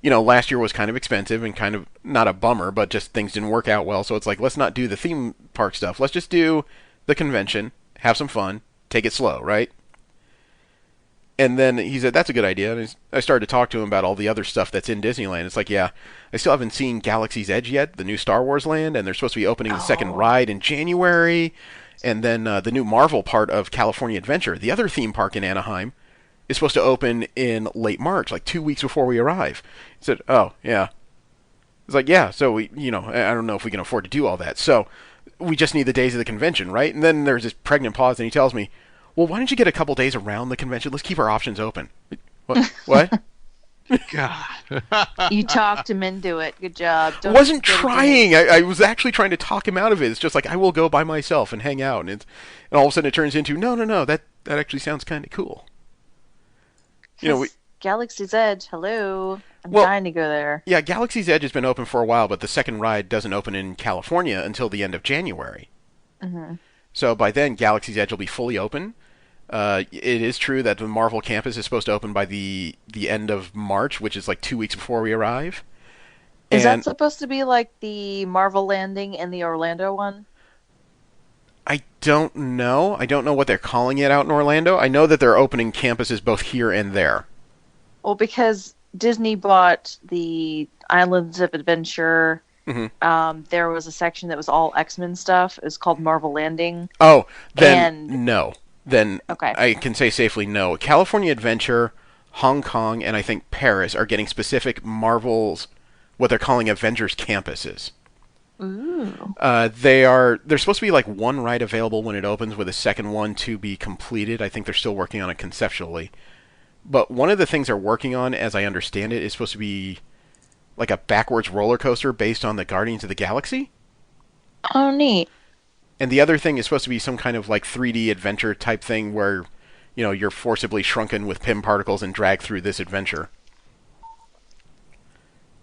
last year was kind of expensive and kind of not a bummer, but just things didn't work out well. So it's like, let's not do the theme park stuff. Let's just do the convention, have some fun, take it slow, right? And then he said, that's a good idea. And I started to talk to him about all the other stuff that's in Disneyland. It's like, yeah, I still haven't seen Galaxy's Edge yet, the new Star Wars land, and they're supposed to be opening the second ride in January. And then the new Marvel part of California Adventure, the other theme park in Anaheim, is supposed to open in late March, like 2 weeks before we arrive. He said, oh, yeah. It's like, yeah, so we, I don't know if we can afford to do all that. So we just need the days of the convention, right? And then there's this pregnant pause, and he tells me, well, why don't you get a couple days around the convention? Let's keep our options open. What? God. You talked him into it. Good job. I wasn't trying. I was actually trying to talk him out of it. It's just like, I will go by myself and hang out. And all of a sudden it turns into, no, that actually sounds kind of cool. Galaxy's Edge, hello. I'm dying to go there. Yeah, Galaxy's Edge has been open for a while, but the second ride doesn't open in California until the end of January. Mm-hmm. So by then, Galaxy's Edge will be fully open. It is true that the Marvel campus is supposed to open by the end of March, which is like 2 weeks before we arrive. Is that supposed to be like the Marvel landing and the Orlando one? I don't know. I don't know what they're calling it out in Orlando. I know that they're opening campuses both here and there. Well, because Disney bought the Islands of Adventure. Mm-hmm. There was a section that was all X-Men stuff. It was called Marvel Landing. Oh, then no. Then okay. I can say safely no. California Adventure, Hong Kong, and I think Paris are getting specific Marvel's, what they're calling Avengers campuses. Ooh. There's supposed to be like one ride available when it opens, with a second one to be completed. I think they're still working on it conceptually. But one of the things they're working on, as I understand it, is supposed to be like a backwards roller coaster based on the Guardians of the Galaxy. Oh, neat. And the other thing is supposed to be some kind of like 3D adventure type thing where, you're forcibly shrunken with Pym particles and dragged through this adventure.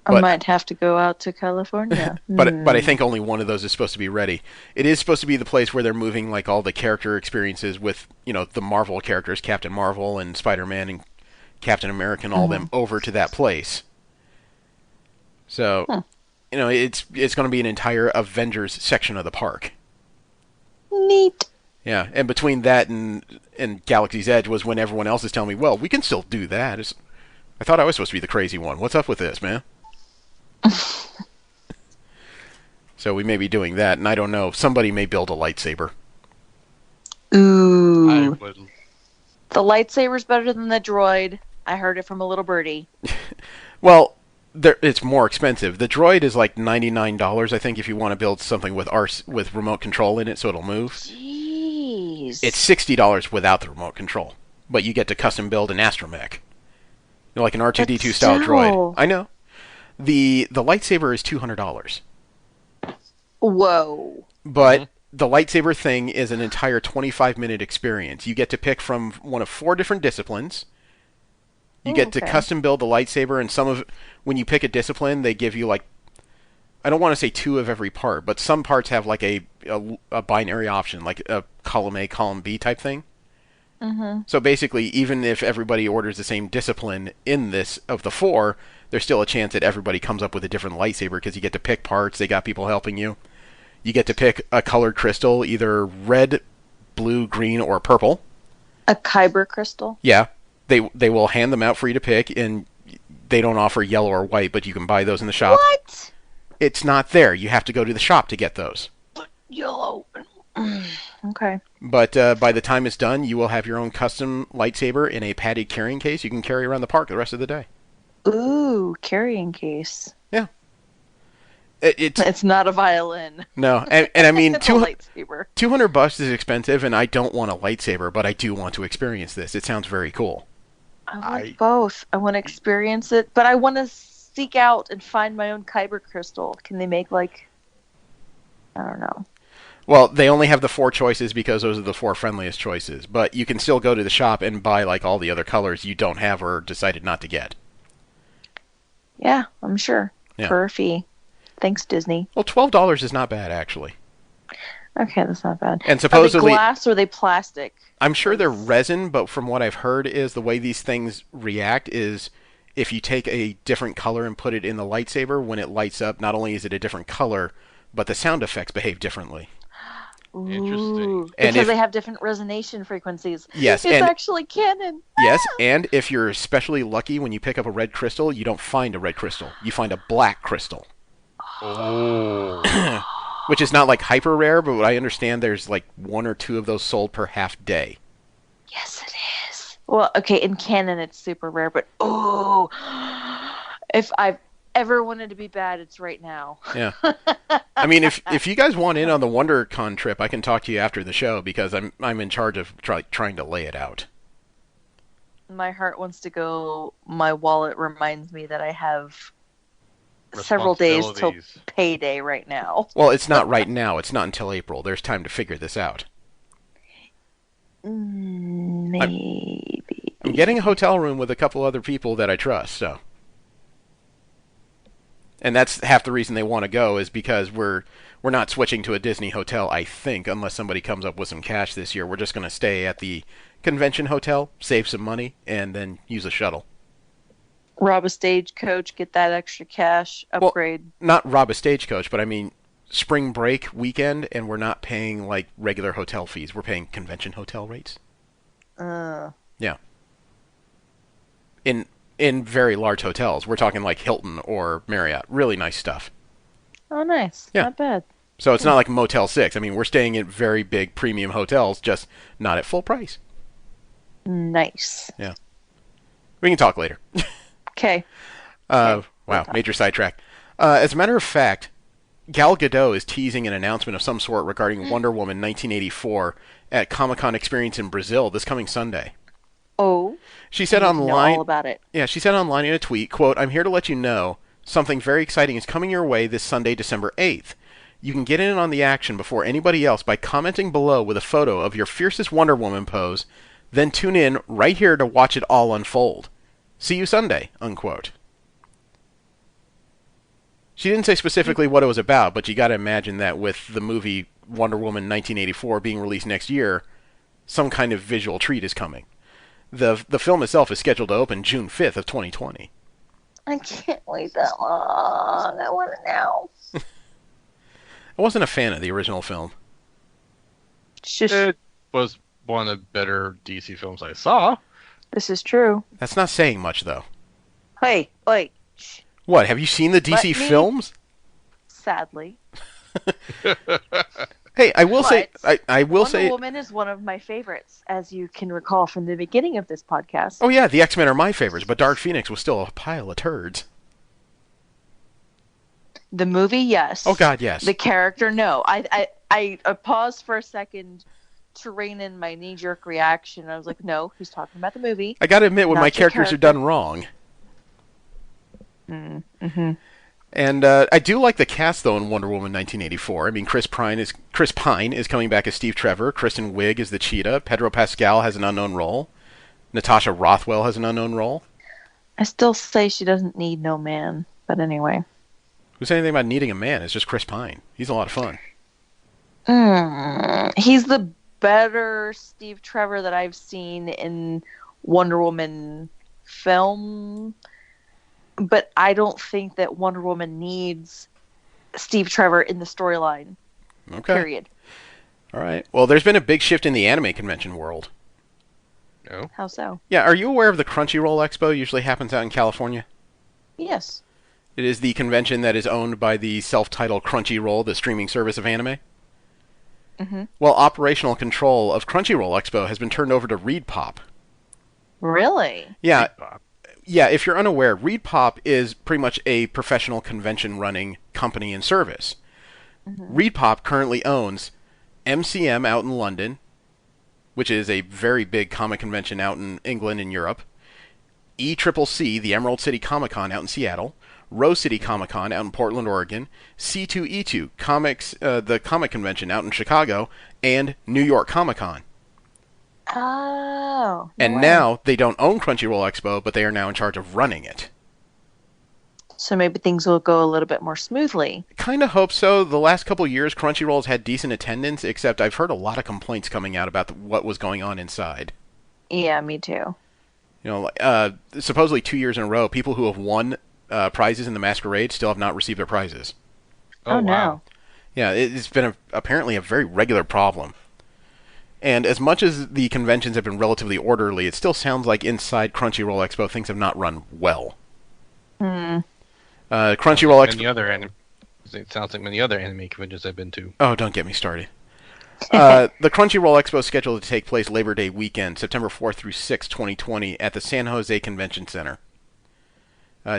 I might have to go out to California. But I think only one of those is supposed to be ready. It is supposed to be the place where they're moving like all the character experiences with, the Marvel characters, Captain Marvel and Spider-Man and Captain America and all of them over to that place. So, it's going to be an entire Avengers section of the park. Neat. Yeah, and between that and Galaxy's Edge was when everyone else is telling me, well, we can still do that. I thought I was supposed to be the crazy one. What's up with this, man? So we may be doing that, and I don't know. Somebody may build a lightsaber. Ooh. I would. The lightsaber's better than the droid. I heard it from a little birdie. Well, it's more expensive. The droid is like $99, I think, if you want to build something with remote control in it, so it'll move. Jeez. It's $60 without the remote control, but you get to custom build an astromech, like an R2-D2 style droid. I know. The lightsaber is $200. Whoa. But the lightsaber thing is an entire 25-minute experience. You get to pick from one of 4 different disciplines. You get to custom build the lightsaber, and when you pick a discipline, they give you I don't want to say 2 of every part, but some parts have like a binary option, like a column A, column B type thing. Mm-hmm. So basically, even if everybody orders the same discipline in this of the 4, there's still a chance that everybody comes up with a different lightsaber because you get to pick parts. They got people helping you. You get to pick a colored crystal, either red, blue, green, or purple. A kyber crystal? Yeah. They will hand them out for you to pick, and they don't offer yellow or white, but you can buy those in the shop. What? It's not there. You have to go to the shop to get those. But yellow. Okay. But by the time it's done, you will have your own custom lightsaber in a padded carrying case you can carry around the park the rest of the day. Ooh, carrying case. Yeah. It's not a violin. No, and I mean, $200 is expensive, and I don't want a lightsaber, but I do want to experience this. It sounds very cool. I want both. I want to experience it, but I want to seek out and find my own kyber crystal. Can they make I don't know. Well, they only have the 4 choices because those are the 4 friendliest choices, but you can still go to the shop and buy all the other colors you don't have or decided not to get. Yeah, I'm sure. Yeah. For a fee. Thanks, Disney. Well, $12 is not bad, actually. Okay, that's not bad. And supposedly, are they glass or are they plastic? I'm sure they're resin, but from what I've heard is the way these things react is if you take a different color and put it in the lightsaber, when it lights up, not only is it a different color, but the sound effects behave differently. Ooh, interesting. Because they have different resonation frequencies. Yes, it's actually canon. Yes, and if you're especially lucky when you pick up a red crystal, you don't find a red crystal. You find a black crystal. Oh. Which is not hyper rare, but I understand there's 1 or 2 of those sold per half day. Yes, it is. Well, okay, in canon it's super rare, but if I've ever wanted to be bad, it's right now. Yeah. I mean, if you guys want in on the WonderCon trip, I can talk to you after the show because I'm in charge of trying to lay it out. My heart wants to go. My wallet reminds me that I have several days till payday right now. Well, it's not right now. It's not until April. There's time to figure this out. Maybe. I'm getting a hotel room with a couple other people that I trust, so. And that's half the reason they want to go is because we're not switching to a Disney hotel, I think, unless somebody comes up with some cash this year. We're just going to stay at the convention hotel, save some money, and then use a shuttle. Rob a stagecoach, get that extra cash, upgrade. Well, not rob a stagecoach, but I mean spring break weekend, and we're not paying regular hotel fees. We're paying convention hotel rates. Yeah. In very large hotels. We're talking like Hilton or Marriott. Really nice stuff. Oh, nice. Yeah. Not bad. So it's not like Motel 6. I mean, we're staying at very big premium hotels, just not at full price. Nice. Yeah. We can talk later. Okay. Wow, major sidetrack. As a matter of fact, Gal Gadot is teasing an announcement of some sort regarding Wonder Woman 1984 at Comic-Con Experience in Brazil this coming Sunday. Oh. She said online. Know all about it. Yeah, she said online in a tweet, quote, "I'm here to let you know something very exciting is coming your way this Sunday, December 8th. You can get in on the action before anybody else by commenting below with a photo of your fiercest Wonder Woman pose, then tune in right here to watch it all unfold. See you Sunday," unquote. She didn't say specifically what it was about, but you got to imagine that with the movie Wonder Woman 1984 being released next year, some kind of visual treat is coming. The film itself is scheduled to open June 5th of 2020. I can't wait that long. I want it now. I wasn't a fan of the original film. Shush. It was one of the better DC films I saw. This is true. That's not saying much, though. Hey, wait. Shh. What, have you seen the DC Let me- films? Sadly. Hey, I will say... But I will Wonder say... Woman is one of my favorites, as you can recall from the beginning of this podcast. Oh, yeah, the X-Men are my favorites, but Dark Phoenix was still a pile of turds. The movie, yes. Oh, God, yes. The character, no. I paused for a second to rein in my knee-jerk reaction. I was like, no, he's talking about the movie. I gotta admit, when Not my your characters are character. done wrong. Mm-hmm. And I do like the cast, though, in Wonder Woman 1984. I mean, Chris Pine is coming back as Steve Trevor. Kristen Wiig is the Cheetah. Pedro Pascal has an unknown role. Natasha Rothwell has an unknown role. I still say she doesn't need no man, but anyway. Who said anything about needing a man? It's just Chris Pine. He's a lot of fun. He's the better Steve Trevor that I've seen in Wonder Woman film, but I don't think that Wonder Woman needs Steve Trevor in the storyline. Okay. Period. All right. Well, there's been a big shift in the anime convention world. No. How so? Yeah, are you aware of the Crunchyroll Expo? Usually happens out in California. Yes. It is the convention that is owned by the self-titled Crunchyroll, the streaming service of anime. Mm-hmm. Well, operational control of Crunchyroll Expo has been turned over to ReedPop. Really? Yeah, yeah. If you're unaware, ReedPop is pretty much a professional convention-running company and service. ReedPop currently owns MCM out in London, which is a very big comic convention out in England and Europe. ECCC, the Emerald City Comic Con out in Seattle. Rose City Comic Con out in Portland, Oregon. C2E2 Comics, the comic convention out in Chicago, and New York Comic Con. Oh. And no way. now they don't own Crunchyroll Expo, but they are now in charge of running it. So maybe things will go a little bit more smoothly. Kind of hope so. The last couple of years, Crunchyroll's had decent attendance, except I've heard a lot of complaints coming out about what was going on inside. Yeah, me too. You know, supposedly 2 years in a row, people who have won prizes in the Masquerade still have not received their prizes. Oh, no. Wow. Yeah, it's been apparently a very regular problem. And as much as the conventions have been relatively orderly, it still sounds like inside Crunchyroll Expo things have not run well. Crunchyroll Expo... It sounds like many other anime conventions I've been to. Oh, don't get me started. The Crunchyroll Expo is scheduled to take place Labor Day weekend, September 4th through 6th, 2020, at the San Jose Convention Center.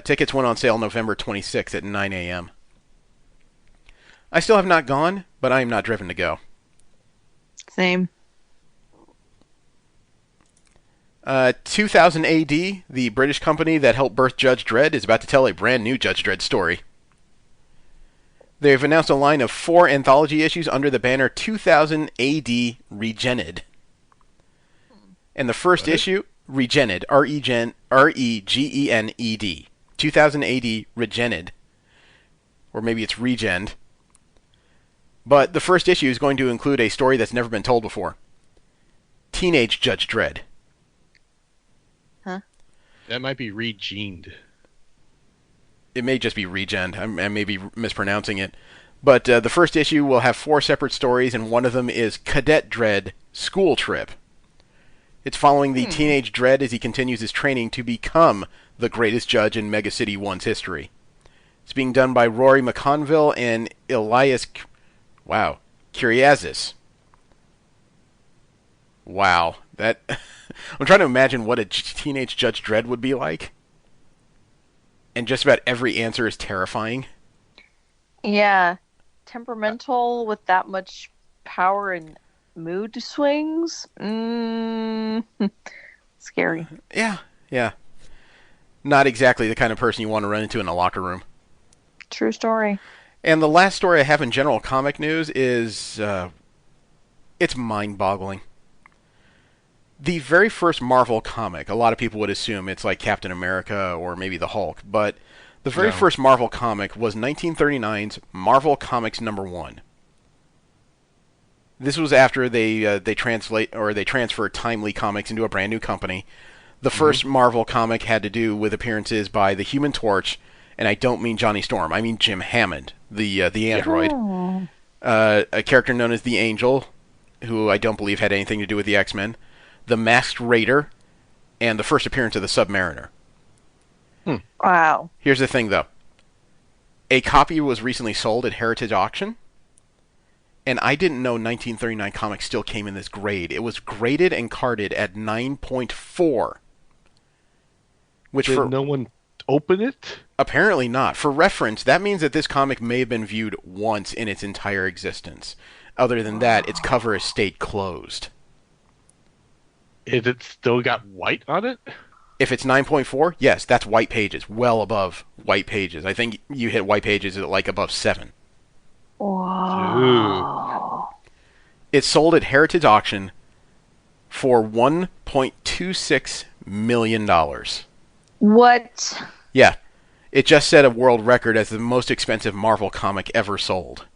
Tickets went on sale November 26th at 9 a.m. I still have not gone, but I am not driven to go. Same. 2000 AD, the British company that helped birth Judge Dredd is about to tell a brand new Judge Dredd story. They've announced a line of 4 anthology issues under the banner 2000 AD Regened. And the first issue, Regened, R-E-G-E-N-E-D, 2000 AD Regened, or maybe it's Regened. But the first issue is going to include a story that's never been told before. Teenage Judge Dredd. Huh? That might be regened. It may just be Regened. I may be mispronouncing it. But the first issue will have 4 separate stories, and one of them is Cadet Dredd School Trip. It's following the teenage Dredd as he continues his training to become the greatest judge in Mega City 1's history. It's being done by Rory McConville and Elias... Kyriazis. Wow. That... I'm trying to imagine what a teenage Judge Dredd would be like. And just about every answer is terrifying. Yeah. Temperamental with that much power and mood swings. Scary. Yeah. Not exactly the kind of person you want to run into in a locker room. True story. And the last story I have in general comic news is... it's mind-boggling. The very first Marvel comic, a lot of people would assume it's like Captain America or maybe the Hulk, but The very No. first Marvel comic was 1939's Marvel Comics #1. This was after they transferred Timely Comics into a brand new company. The first Marvel comic had to do with appearances by the Human Torch, and I don't mean Johnny Storm. I mean Jim Hammond, the android, a character known as the Angel, who I don't believe had anything to do with the X-Men, the Masked Raider, and the first appearance of the Submariner. Wow. Here's the thing, though. A copy was recently sold at Heritage Auction, and I didn't know 1939 Comics still came in this grade. It was graded and carded at 9.4. Which Did no one open it? Apparently not. For reference, that means that this comic may have been viewed once in its entire existence. Other than that, its cover is stayed closed. Is it still got white on it? If it's 9.4, yes, that's white pages, well above white pages. I think you hit white pages at like above 7. Wow. It sold at Heritage Auction for $1.26 million. What? Yeah. It just set a world record as the most expensive Marvel comic ever sold.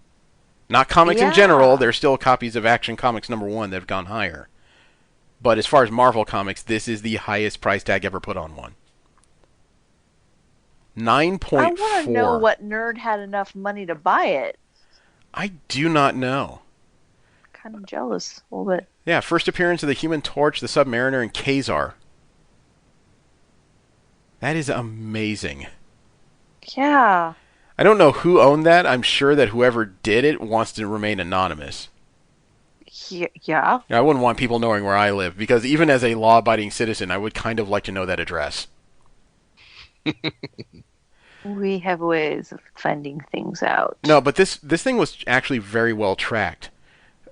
Not comics in general, there's still copies of Action Comics #1 that have gone higher. But as far as Marvel Comics, this is the highest price tag ever put on one. 9.4. I want to know what nerd had enough money to buy it. I do not know. Kind of jealous a little bit. Yeah, first appearance of the Human Torch, the Submariner, and Kazar. That is amazing. Yeah. I don't know who owned that. I'm sure that whoever did it wants to remain anonymous. Yeah. I wouldn't want people knowing where I live, because even as a law-abiding citizen, I would kind of like to know that address. We have ways of finding things out. No, but this thing was actually very well tracked.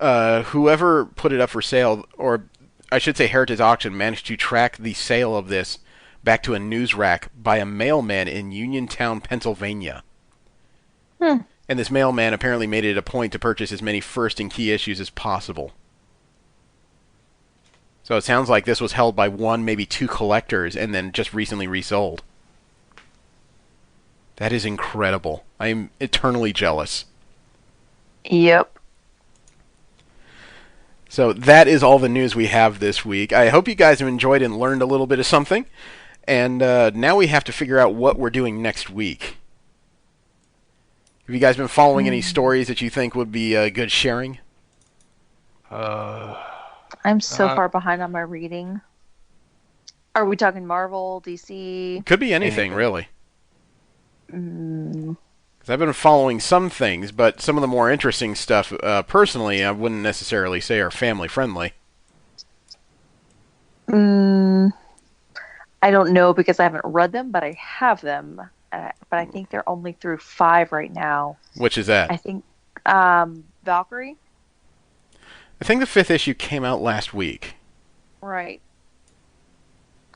Whoever put it up for sale, or I should say Heritage Auction, managed to track the sale of this back to a news rack by a mailman in Uniontown, Pennsylvania. And this mailman apparently made it a point to purchase as many first and key issues as possible. So it sounds like this was held by one, maybe two collectors, and then just recently resold. That is incredible. I am eternally jealous. Yep. So that is all the news we have this week. I hope you guys have enjoyed and learned a little bit of something. And now we have to figure out what we're doing next week. Have you guys been following any stories that you think would be good sharing? I'm so far behind on my reading. Are we talking Marvel, DC? Could be anything, really. Because I've been following some things, but some of the more interesting stuff, personally, I wouldn't necessarily say are family-friendly. I don't know because I haven't read them, but I have them. But I think they're only through 5 right now. Which is that? I think Valkyrie. I think the 5th issue came out last week. Right.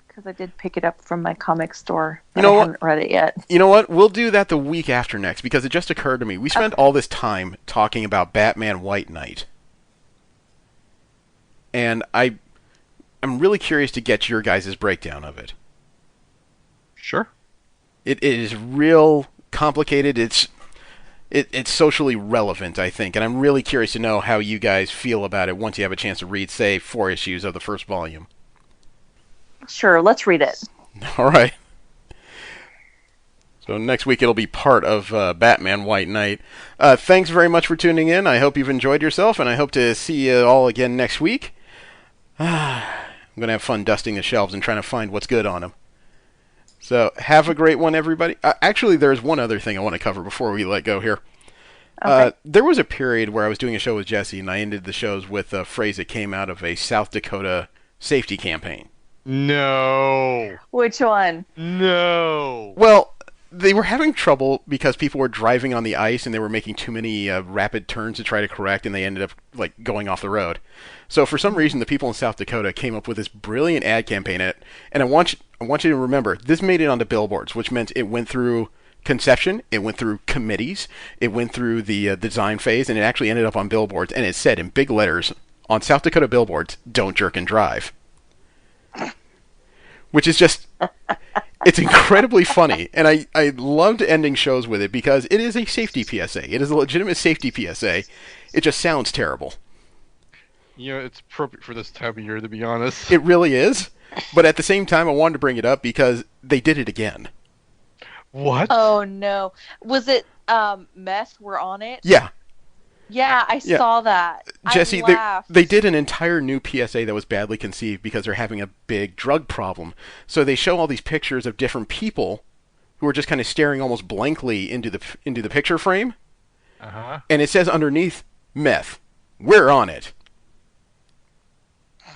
Because I did pick it up from my comic store. You know I what? haven't read it yet. You know what? We'll do that the week after next, because it just occurred to me. We spent all this time talking about Batman White Knight. And I'm really curious to get your guys' breakdown of it. Sure. It is real complicated. It's socially relevant, I think, and I'm really curious to know how you guys feel about it once you have a chance to read, say, 4 issues of the first volume. Sure, let's read it. All right. So next week it'll be part of Batman White Knight. Thanks very much for tuning in. I hope you've enjoyed yourself, and I hope to see you all again next week. I'm going to have fun dusting the shelves and trying to find what's good on them. So have a great one, everybody. Actually, there's one other thing I want to cover before we let go here. Okay. There was a period where I was doing a show with Jesse, and I ended the shows with a phrase that came out of a South Dakota safety campaign. No. Which one? No. Well, they were having trouble because people were driving on the ice and they were making too many rapid turns to try to correct, and they ended up like going off the road. So for some reason, the people in South Dakota came up with this brilliant ad campaign, and I want you to remember, this made it onto billboards, which meant it went through conception, it went through committees, it went through the design phase, and it actually ended up on billboards, and it said in big letters on South Dakota billboards, "Don't jerk and drive." Which is just, It's incredibly funny, and I loved ending shows with it because it is a safety PSA. It is a legitimate safety PSA. It just sounds terrible. It's appropriate for this time of year, to be honest. It really is, but at the same time, I wanted to bring it up because they did it again. What? Oh no! Was it meth? Were on it? Yeah. Yeah, I saw that. Jesse, I laughed. they did an entire new PSA that was badly conceived because they're having a big drug problem. So they show all these pictures of different people who are just kind of staring almost blankly into the picture frame. Uh-huh. And it says underneath, meth. We're on it.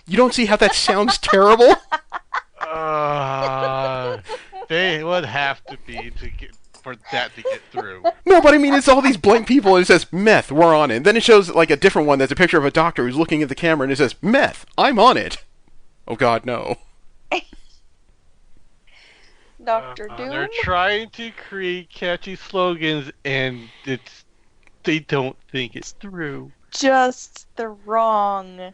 You don't see how that sounds terrible? They would have to be for that to get through. No, but I mean, it's all these blank people, and it says, meth, we're on it. And then it shows, like, a different one that's a picture of a doctor who's looking at the camera, and it says, meth, I'm on it. Oh, God, no. Dr. Doom? They're trying to create catchy slogans, and they don't think it's through. Just the wrong...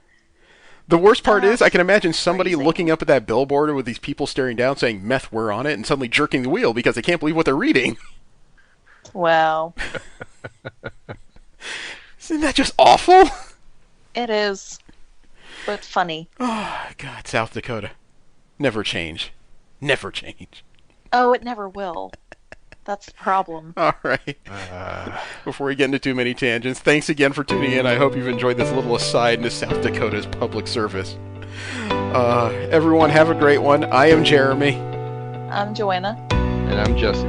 The worst part is, I can imagine somebody crazy. looking up at that billboard with these people staring down saying, meth, we're on it, and suddenly jerking the wheel because they can't believe what they're reading. Wow. Isn't that just awful? It is. But funny. Oh, God, South Dakota. Never change. Never change. Oh, it never will. That's the problem. All right. Before we get into too many tangents, thanks again for tuning in. I hope you've enjoyed this little aside into South Dakota's public service. Everyone, have a great one. I am Jeremy. I'm Joanna. And I'm Jesse.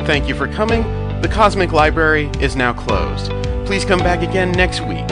Thank you for coming. The Cosmic Library is now closed. Please come back again next week.